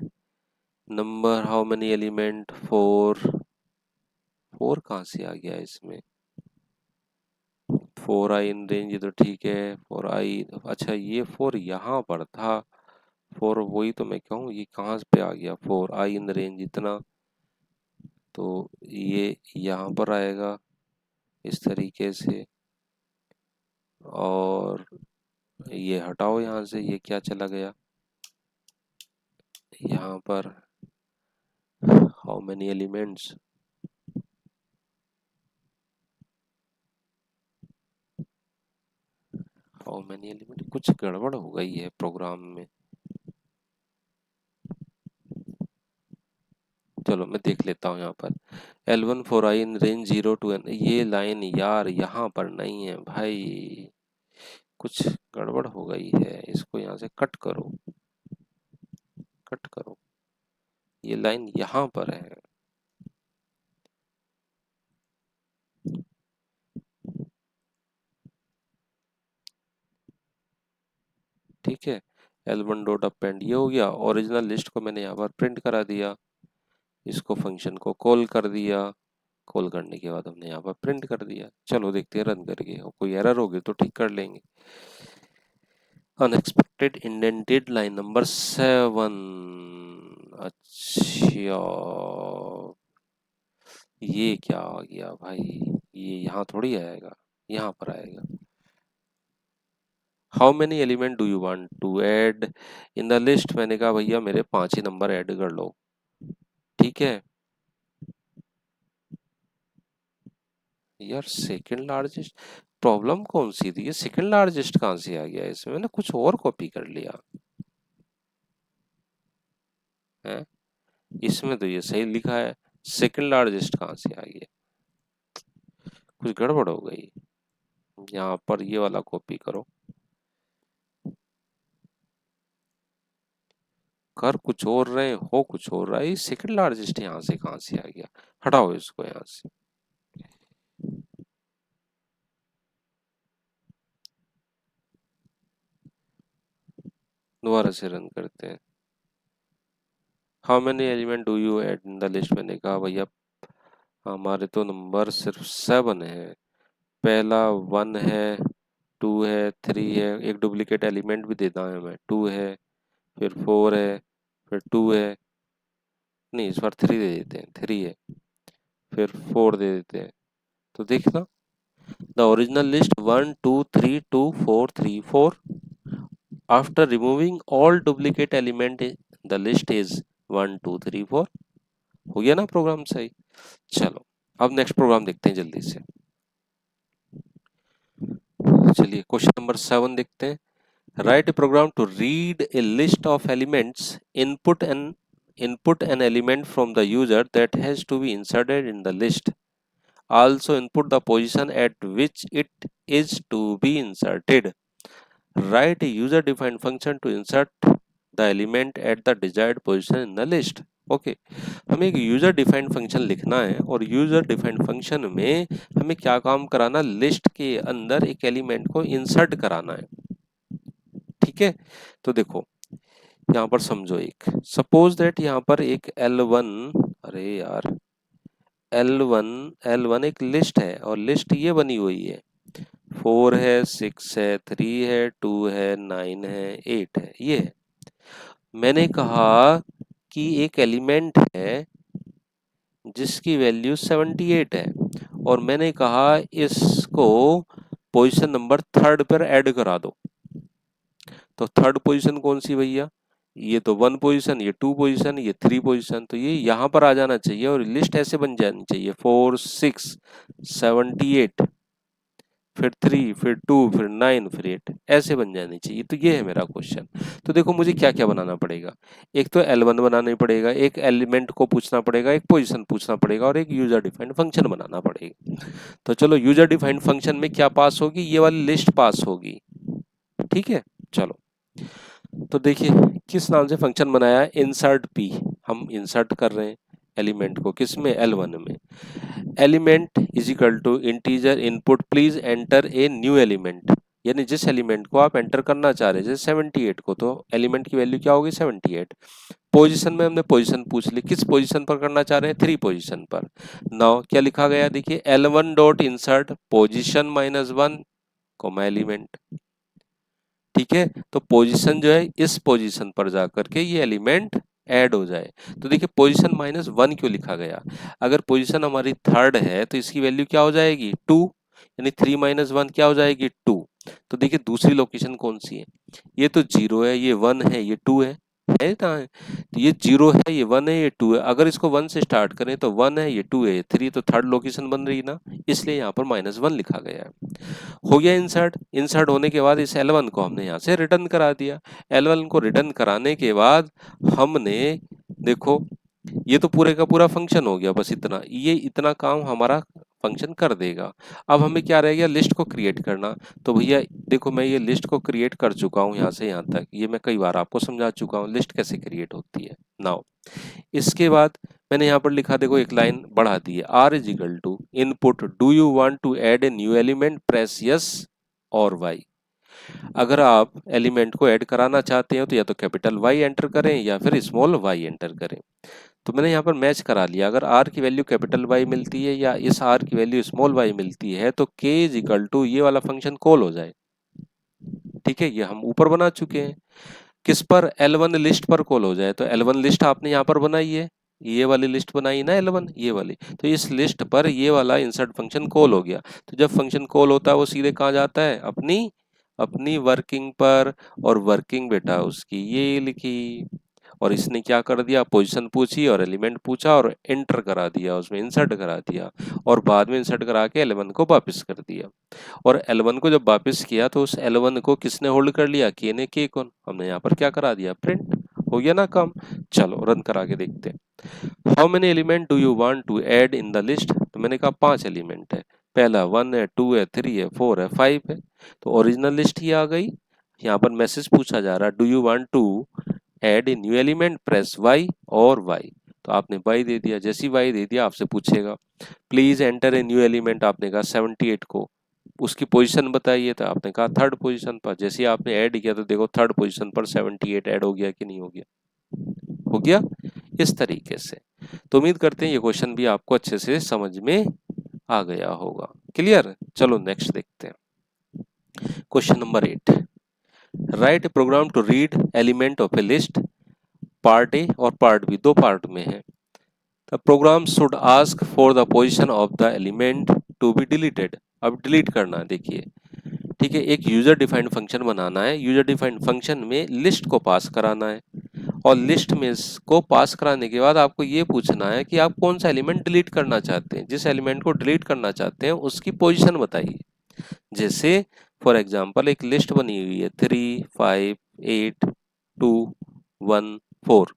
नंबर हाउ मेनी एलिमेंट 4, 4 कहाँ से आ गया इसमें? 4 आई इन रेंज, ये तो ठीक है। 4 आई, अच्छा ये 4 यहाँ पर था। 4 वही तो मैं कहूँ, ये कहाँ पे आ गया 4 आई इन रेंज इतना, तो ये यहाँ पर आएगा इस तरीके से। और ये हटाओ यहाँ से, ये क्या चला गया यहाँ पर, how many elements, how many element, कुछ गड़बड़ हो गई है प्रोग्राम में। चलो मैं देख लेता हूँ यहाँ पर, L1 for I in range 0 to n, ये लाइन यार यहाँ पर नहीं है भाई, कुछ गड़बड़ हो गई है, इसको यहाँ से कट करो, कट करो, ये लाइन यहाँ पर है। ठीक है, L1 डॉट अपेंड, ये हो गया। ओरिजिनल लिस्ट को मैंने यहाँ पर प्रिंट करा दिया, इसको फंक्शन को कॉल कर दिया, कॉल करने के बाद हमने यहाँ पर प्रिंट कर दिया। चलो देखते हैं रन करके, और कोई एरर होगी तो ठीक कर लेंगे। अनएक्सपेक्टेड इंडेंटेड लाइन नंबर 7, अच्छा ये क्या आ गया भाई, ये यहाँ थोड़ी आएगा, यहाँ पर आएगा। How many element do you want to add in the list, मैंने कहा भैया मेरे 5 ही नंबर ऐड कर लो। ठीक है यार, सेकंड लार्जेस्ट, प्रॉब्लम कौन सी थी, ये सेकंड लार्जेस्ट कहाँ से आ गया, इसमें मैंने कुछ और कॉपी कर लिया है, इसमें तो ये सही लिखा है, सेकंड लार्जेस्ट कहाँ से आ गया, कुछ गड़बड़ हो गई। यहाँ पर ये वाला कॉपी करो, कर कुछ और रहे हो कुछ और रहा है, ये सेकंड लार्जेस्ट यहाँ से कहाँ से आ गया, हटाओ इसको यहाँ से। दोबारा से रन करते हैं। How many element do you add in the list, मैंने कहा भैया हमारे तो नंबर सिर्फ 7 है, पहला 1 है, 2 है, 3 है, एक डुप्लीकेट एलिमेंट भी देता है मैं, 2 है, फिर 4 है, फिर 2 है, नहीं इस बार 3 दे देते हैं, 3 है, फिर 4 दे देते हैं। तो देखना, the original list 1 2 3 2 4 3 4, after removing all duplicate element the list is 1 2 3 4। हो गया ना प्रोग्राम सही। चलो अब नेक्स्ट प्रोग्राम देखते हैं जल्दी से। चलिए क्वेश्चन नंबर 7 देखते हैं। Write a program to read a list of elements, input an element from the user that has to be inserted in the list, also input the position at which it is to be inserted, write a user defined function to insert the element at the desired position in the list। Okay हमें एक user defined function लिखना है, और user defined function में हमें क्या काम कराना, लिस्ट के अंदर एक एलिमेंट को इंसर्ट कराना है। ठीक है, तो देखो यहाँ पर समझो, एक सपोज दैट यहाँ पर एक L1, अरे यार L1, L1 एक लिस्ट है, और लिस्ट ये बनी हुई है, 4 है, 6 है, 3 है, 2 है, 9 है, 8 है, ये है। मैंने कहा कि एक एलिमेंट है जिसकी वैल्यू 78 है, और मैंने कहा इसको पोजीशन नंबर 3 पर ऐड करा दो। तो थर्ड पोजीशन कौन सी भैया, ये तो 1 पोजीशन, ये 2 पोजीशन, ये 3 पोजीशन, तो ये यहाँ पर आ जाना चाहिए, और लिस्ट ऐसे बन जानी चाहिए 4 6 78, फिर 3, फिर 2, फिर 9, फिर 8, ऐसे बन जानी चाहिए। तो ये है मेरा क्वेश्चन। तो देखो मुझे क्या क्या बनाना पड़ेगा, एक तो L1 बनाना पड़ेगा, एक एलिमेंट को पूछना पड़ेगा, एक पोजीशन पूछना पड़ेगा, और एक यूजर डिफाइंड फंक्शन बनाना पड़ेगा। तो चलो यूजर डिफाइंड फंक्शन में क्या पास होगी, ये वाली लिस्ट पास होगी। ठीक है चलो, तो देखिए किस नाम से फंक्शन बनाया है, इंसर्ट पी, हम इंसर्ट कर रहे हैं एलिमेंट को, किस में, L1 में। Element is equal to integer input please enter a new element, यानी जिस एलिमेंट को आप एंटर करना चाह रहे हैं, जैसे 78 को, तो एलिमेंट की वैल्यू क्या होगी 78। पोजीशन में हमने पोजीशन पूछ ली, किस पोजीशन पर करना चाह रहे हैं, 3 पोजीशन पर। नाउ क्या लिखा गया देखिए, L1 dot insert position -1, comma element. ठीक है, तो पोजीशन जो है इस पोजीशन पर जाकर के ये एलिमेंट ऐड हो जाए। तो देखिए पोजीशन -1 क्यों लिखा गया? अगर पोजीशन हमारी थर्ड है तो इसकी वैल्यू क्या हो जाएगी 2, यानी 3 - 1 क्या हो जाएगी 2। तो देखिए दूसरी लोकेशन कौन सी है? ये तो 0 है, ये 1 है, ये 2 है कहाँ है? तो ये 0 है, ये 1 है, ये 2 है। अगर इसको 1 से स्टार्ट करें तो 1 है, ये 2 है, ये 3, तो थर्ड लोकेशन बन रही ना, इसलिए यहाँ पर -1 लिखा गया है। हो गया इंसर्ट। इंसर्ट होने के बाद इस L1 को हमने यहाँ से रिटर्न करा दिया। L1 को रिटर्न कराने के बाद हमने देखो ये तो पूरे का पूरा फंक्शन हो गया, बस इतना, ये इतना काम हमारा फंक्शन कर देगा। अब हमें क्या रह गया? लिस्ट को क्रिएट करना। तो भैया देखो मैं ये लिस्ट को क्रिएट कर चुका हूँ यहाँ से यहाँ तक, ये मैं कई बार आपको समझा चुका हूँ लिस्ट कैसे क्रिएट होती है। नाउ इसके बाद मैंने यहाँ पर लिखा, देखो एक लाइन बढ़ा दी है, R is equal to input do you want to add a new element press yes और वाई। अगर आप एलिमेंट को ऐड कराना चाहते हो तो या तो कैपिटल Y एंटर करें या फिर स्मॉल y एंटर करें। तो मैंने यहाँ पर मैच करा लिया, अगर R की वैल्यू कैपिटल Y मिलती है या इस R की वैल्यू स्मॉल y मिलती है तो k इज इक्वल टू ये वाला फंक्शन कॉल हो जाए। ठीक है, ये हम ऊपर बना चुके हैं। किस पर? L1 लिस्ट पर कॉल हो जाए। तो L1 लिस्ट आपने यहाँ पर बनाई है, ये वाली लिस्ट बनाई ना L1, ये वाली, तो इस लिस्ट पर ये वाला इंसर्ट फंक्शन कॉल हो गया। तो जब फंक्शन कॉल होता है वो सीधे कहाँ जाता है? अपनी अपनी वर्किंग पर, और वर्किंग बेटा उसकी ये लिखी, और इसने क्या कर दिया? पोजीशन पूछी और एलिमेंट पूछा और एंटर करा दिया, उसमें इंसर्ट करा दिया, और बाद में इंसर्ट करा के L1 को वापस कर दिया। और L1 को जब वापस किया तो उस L1 को किसने होल्ड कर लिया? के ने। के कौन? हमने यहाँ पर क्या करा दिया? प्रिंट। हो गया ना काम। चलो रन करा के देखते हैं। How many element do you want to add in the list? तो मैंने कहा 5 एलिमेंट है। पहला 1 है, 2 है, 3 है, 4 है, 5 है। तो ओरिजिनल लिस्ट ही आ गई। यहाँ पर मैसेज पूछा जा रहा है, do you want to add a new element press Y और वाई। तो आपने वाई दे दिया, जैसी वाई दे दिया आपसे पूछेगा please enter a new element, आपने कहा 78 को, उसकी पोजीशन बताइए, तो आपने कहा थर्ड पोजीशन पर। जैसे ही आपने ऐड किया तो देखो थर्ड पोजीशन पर 78 ऐड हो गया कि नहीं हो गया? हो गया। इस तरीके से। तो उम्मीद करते हैं ये क्वेश्चन भी आपको अच्छे से समझ में आ गया होगा। क्लियर? चलो नेक्स्ट देखते हैं। Question number 8, write a program to read element of a list, part A और पार्ट बी, दो पार्ट में है। The program should ask for the position of the element to be deleted. अब delete करना है, देखिए ठीक है, एक यूजर डिफाइंड फंक्शन बनाना है। यूजर डिफाइंड फंक्शन में लिस्ट को पास कराना है, और लिस्ट में को पास कराने के बाद आपको ये पूछना है कि आप कौन सा एलिमेंट डिलीट करना चाहते हैं। जिस एलिमेंट को डिलीट करना चाहते हैं उसकी पोजीशन बताइए। जैसे फॉर एग्जांपल एक लिस्ट बनी हुई है 3, 5, 8, 2, 1, 4।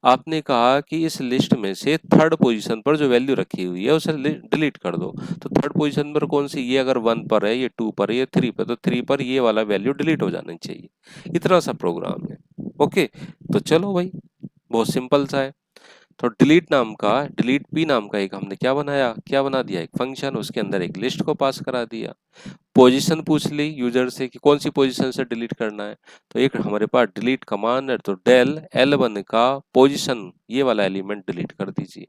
आपने कहा कि इस लिस्ट में से थर्ड पोजीशन पर जो वैल्यू रखी हुई है उसे डिलीट कर दो। तो थर्ड पोजीशन पर कौन सी? ये अगर 1 पर है, ये 2 पर है, ये 3 पर, तो 3 पर ये वाला वैल्यू डिलीट हो जानी चाहिए। इतना सा प्रोग्राम है। ओके, तो चलो भाई बहुत सिंपल सा है। तो डिलीट नाम का, डिलीट पी नाम का एक हमने क्या बनाया, क्या बना दिया? एक फंक्शन, उसके अंदर एक लिस्ट को पास करा दिया। पोजीशन पूछ ली यूजर से कि कौन सी पोजीशन से डिलीट करना है। तो एक हमारे पास डिलीट कमांड है, तो डेल L1 का पोजीशन ये वाला एलिमेंट डिलीट कर दीजिए।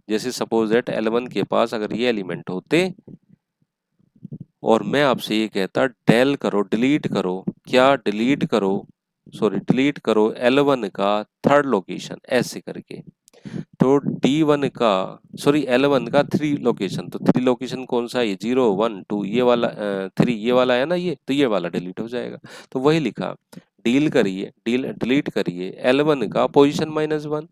जैसे सपोज दैट L1 के पास अगर ये एलिमेंट होते और मैं आपसे ये कहता डेल करो, डिलीट करो, क्या डिलीट करो, सॉरी डिलीट करो L1 का थर्ड लोकेशन ऐसे करके, तो D1 का, सॉरी L1 का 3 लोकेशन, तो 3 लोकेशन कौन सा है? ये 0, 1, 2 ये वाला, 3 ये वाला है ना, ये तो ये वाला डिलीट हो जाएगा। तो वही लिखा, डील करिए, डिलीट करिए L1 का पोजीशन -1,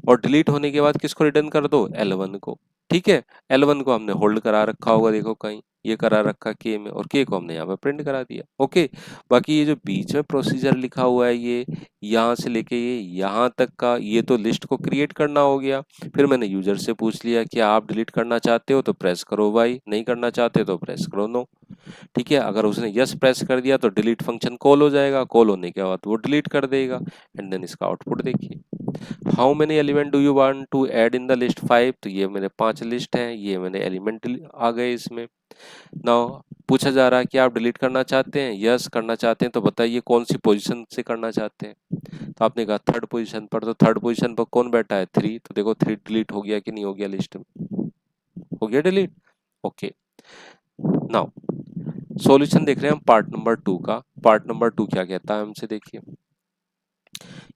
और डिलीट होने के बाद किसको रिटर्न कर दो? L1 को। ठीक है, L1 को हमने होल्ड करा रखा होगा, देखो कहीं ये करा रखा के में, और के को हमने यहाँ पे प्रिंट करा दिया। ओके, बाकी ये जो बीच में प्रोसीजर लिखा हुआ है, ये यहाँ से लेके ये यहाँ तक का, ये तो लिस्ट को क्रिएट करना हो गया। फिर मैंने यूजर से पूछ लिया कि आप डिलीट करना चाहते हो तो प्रेस करो वाई, नहीं करना चाहते तो प्रेस करो नो। ठीक है, अगर उसने यस प्रेस कर दिया तो डिलीट फंक्शन कॉल हो जाएगा, कॉल होने के बाद वो डिलीट कर देगा। एंड देन इसका आउटपुट देखिए, how many element do you want to add in the list 5। तो ये मेरे 5 लिस्ट हैं, ये मैंने एलिमेंट आ गए इसमें। नाउ पूछा जा रहा है कि आप डिलीट करना चाहते हैं, यस करना चाहते हैं, तो बताइए कौन सी पोजीशन से करना चाहते हैं। तो आपने कहा थर्ड पोजीशन पर, तो थर्ड पोजीशन पर कौन बैठा है? 3, तो देखो 3 डिलीट हो गया कि नहीं हो गया? लिस्ट में हो गया डिलीट। ओके, नाउ सॉल्यूशन देख रहे हैं हम पार्ट नंबर 2 का। पार्ट नंबर 2 क्या कहता है हमसे, देखिए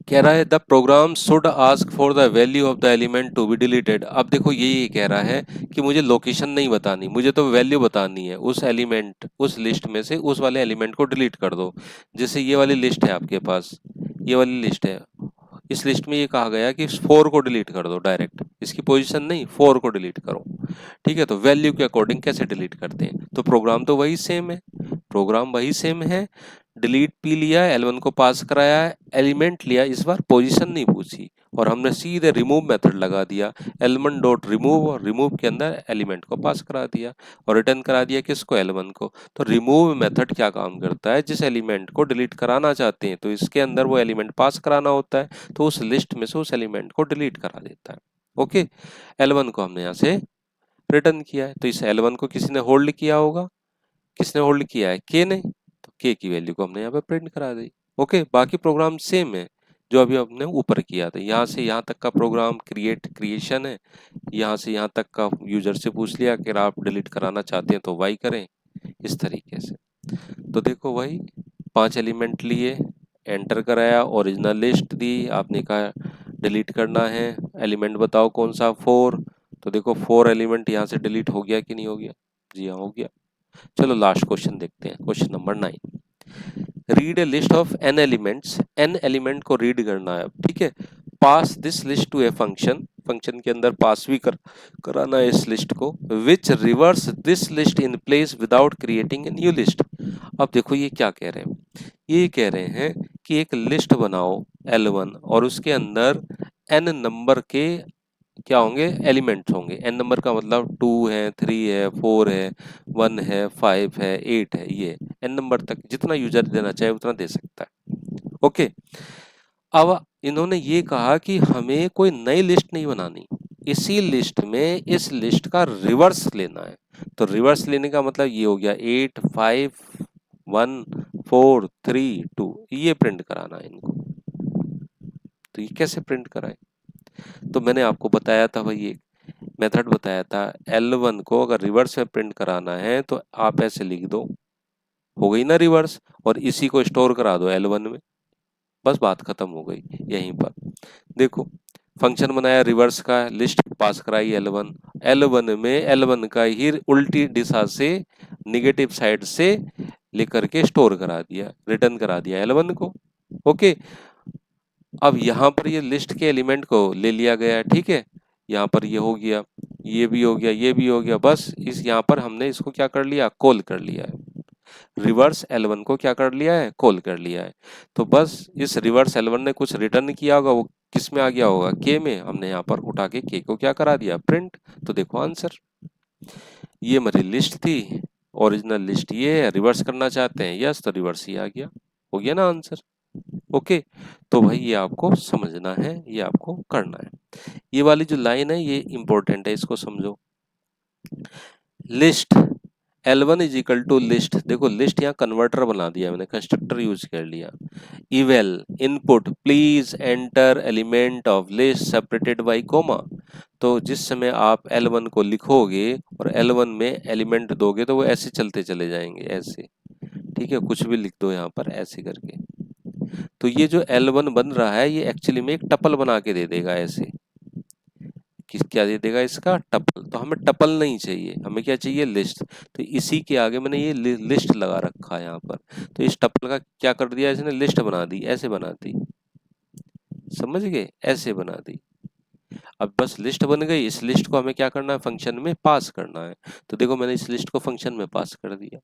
कह रहा है the program should ask for the value of the element to be deleted. अब देखो ये कह रहा है कि मुझे लोकेशन नहीं बतानी, मुझे तो वैल्यू बतानी है उस एलिमेंट, उस लिस्ट में से उस वाले एलिमेंट को डिलीट कर दो। जैसे ये वाली लिस्ट है आपके पास, ये वाली लिस्ट है, इस लिस्ट में ये कहा गया कि 4 को डिलीट कर दो डायरेक्ट, इसकी पोजीशन नहीं 4 को डिलीट करो। ठीक है, तो वैल्यू के अकॉर्डिंग कैसे डिलीट करते हैं, तो प्रोग्राम तो वही सेम है, प्रोग्राम वही सेम है। डिलीट पी लिया, एल1 को पास कराया, एलिमेंट लिया, इस बार पोजीशन नहीं पूछी और हमने सीधे रिमूव मेथड लगा दिया, एल1 डॉट रिमूव, और रिमूव के अंदर एलिमेंट को पास करा दिया और रिटर्न करा दिया किसको, एल1 को। तो रिमूव मेथड क्या काम करता है, जिस एलिमेंट को डिलीट कराना चाहते हैं तो इसके अंदर वो एलिमेंट पास कराना होता है, तो उस लिस्ट में से उस एलिमेंट को डिलीट करा देता है। ओके, एल1 को हमने यहाँ से रिटर्न किया है, तो इस एल1 को किसी ने होल्ड किया होगा, किसने होल्ड किया है, के ने, तो के की वैल्यू को हमने यहाँ पे प्रिंट करा दी। ओके, बाकी प्रोग्राम सेम है जो अभी हमने ऊपर किया था, यहाँ से यहाँ तक का प्रोग्राम क्रिएशन है, यहाँ से यहाँ तक का यूजर से पूछ लिया कि आप डिलीट कराना चाहते हैं तो वाई करें, इस तरीके से। तो देखो भाई 5 एलिमेंट लिए, एंटर कराया, ओरिजिनल लिस्ट दी, आपने कहा डिलीट करना है, एलिमेंट बताओ कौन सा, 4। तो देखो 4 एलिमेंट यहाँ से डिलीट हो गया कि नहीं हो गया, जी हाँ हो गया। चलो लास्ट क्वेश्चन देखते हैं, question number 9। Read a list of n elements, n element को रीड करना है, ठीक है। Pass this list to a function, function के अंदर पास भी कराना है इस लिस्ट को, which reverse this list in place without creating a new list. अब देखो ये क्या कह रहे हैं, ये कह रहे हैं कि एक लिस्ट बनाओ L1 और उसके अंदर n नंबर के क्या होंगे, एलिमेंट्स होंगे। एन नंबर का मतलब 2 है, 3 है, 4 है, 1 है, 5 है, 8 है, ये एन नंबर तक जितना यूजर देना चाहे उतना दे सकता है। ओके, अब इन्होंने ये कहा कि हमें कोई नई लिस्ट नहीं बनानी, इसी लिस्ट में इस लिस्ट का रिवर्स लेना है। तो रिवर्स लेने का मतलब ये हो गया 8 5 1 4 3 2, ये प्रिंट कराना है इनको। तो ये कैसे प्रिंट कराए, तो मैंने आपको बताया था भाई, एक मेथड बताया था, L1 को अगर रिवर्स में प्रिंट कराना है तो आप ऐसे लिख दो, हो गई ना रिवर्स, और इसी को स्टोर करा दो L1 में, बस बात खत्म हो गई यहीं पर। देखो फंक्शन बनाया रिवर्स का, लिस्ट पास कराई L1, L1 में L1 का ही उल्टी दिशा से निगेटिव साइड से लेकर के स्टोर करा दिया, रिटर्न करा दिया L1 को। ओके, अब यहाँ पर ये लिस्ट के एलिमेंट को ले लिया गया, ठीक है, यहाँ पर ये हो गया, ये भी हो गया, ये भी हो गया, बस इस यहाँ पर हमने इसको क्या कर लिया, कॉल कर लिया है, रिवर्स L1 को क्या कर लिया है, कॉल कर लिया है। तो बस इस रिवर्स L1 ने कुछ रिटर्न किया होगा, वो किस में आ गया होगा, के में, हमने यहाँ पर उठा के के को क्या करा दिया, प्रिंट। तो देखो आंसर, ये हमारी लिस्ट थी, ओरिजिनल लिस्ट ये है, रिवर्स करना चाहते हैं, यस, तो रिवर्स ही आ गया, हो गया ना आंसर। ओके, तो भाई ये आपको समझना है, ये आपको करना है। ये वाली जो लाइन है ये इंपॉर्टेंट है, इसको समझो। List L1 is equal to list, देखो लिस्ट यहाँ कन्वर्टर बना दिया मैंने, कंस्ट्रक्टर यूज कर लिया। Eval input please enter element of list separated by comma, तो जिस समय आप L1 को लिखोगे और L1 में एलिमेंट दोगे तो वो ऐसे चलते चले जाएंगे, ऐसे, ठीक है, कुछ भी लिख दो यहाँ पर ऐसे करके। तो ये जो L1 बन रहा है ये एक्चुअली में एक टपल बना के दे देगा ऐसे, किस क्या दे देगा, इसका टपल। तो हमें टपल नहीं चाहिए, हमें क्या चाहिए, लिस्ट। तो इसी के आगे मैंने ये लिस्ट लगा रखा है यहाँ पर, तो इस टपल का क्या कर दिया इसने, लिस्ट बना दी, ऐसे बना दी, समझ गए, ऐसे बना दी। अब बस लिस्ट बन गई, इस लिस्ट को हमें क्या करना है, फंक्शन में पास करना है। तो देखो मैंने इस लिस्ट को फंक्शन में पास कर दिया,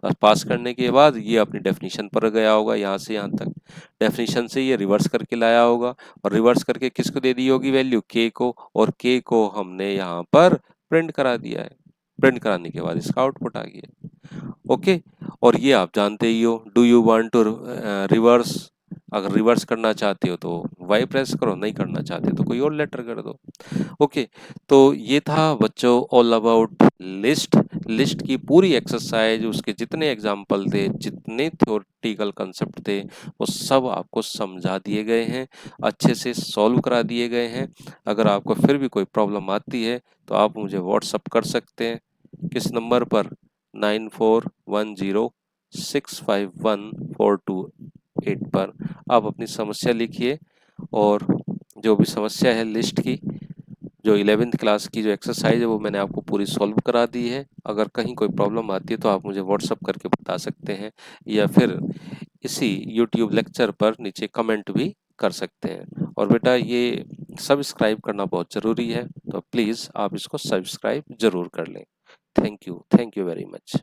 बस पास करने के बाद ये अपनी डेफिनेशन पर गया होगा, यहाँ से यहाँ तक डेफिनेशन से ये रिवर्स करके लाया होगा, और रिवर्स करके किसको दे दी होगी वैल्यू, के को, और के को हमने यहाँ पर प्रिंट करा दिया है। प्रिंट कराने के बाद इसका आउटपुट आ गया। ओके, और ये आप जानते ही हो, do you want to reverse, अगर रिवर्स करना चाहते हो तो वाई प्रेस करो, नहीं करना चाहते तो कोई और लेटर कर दो। ओके, तो ये था बच्चों ऑल अबाउट लिस्ट। लिस्ट की पूरी एक्सरसाइज, उसके जितने एग्जाम्पल थे, जितने थ्योरेटिकल कंसेप्ट थे, वो सब आपको समझा दिए गए हैं, अच्छे से सॉल्व करा दिए गए हैं। अगर आपको फिर भी कोई प्रॉब्लम आती है तो आप मुझे व्हाट्सअप कर सकते हैं, किस नंबर पर, 9410651428 पर आप अपनी समस्या लिखिए और जो भी समस्या है लिस्ट की, जो 11th क्लास की जो एक्सरसाइज है वो मैंने आपको पूरी सॉल्व करा दी है। अगर कहीं कोई प्रॉब्लम आती है तो आप मुझे व्हाट्सअप करके बता सकते हैं या फिर इसी यूट्यूब लेक्चर पर नीचे कमेंट भी कर सकते हैं। और बेटा ये सब्सक्राइब करना बहुत ज़रूरी है, तो प्लीज़ आप इसको सब्सक्राइब ज़रूर कर लें। Thank you very much.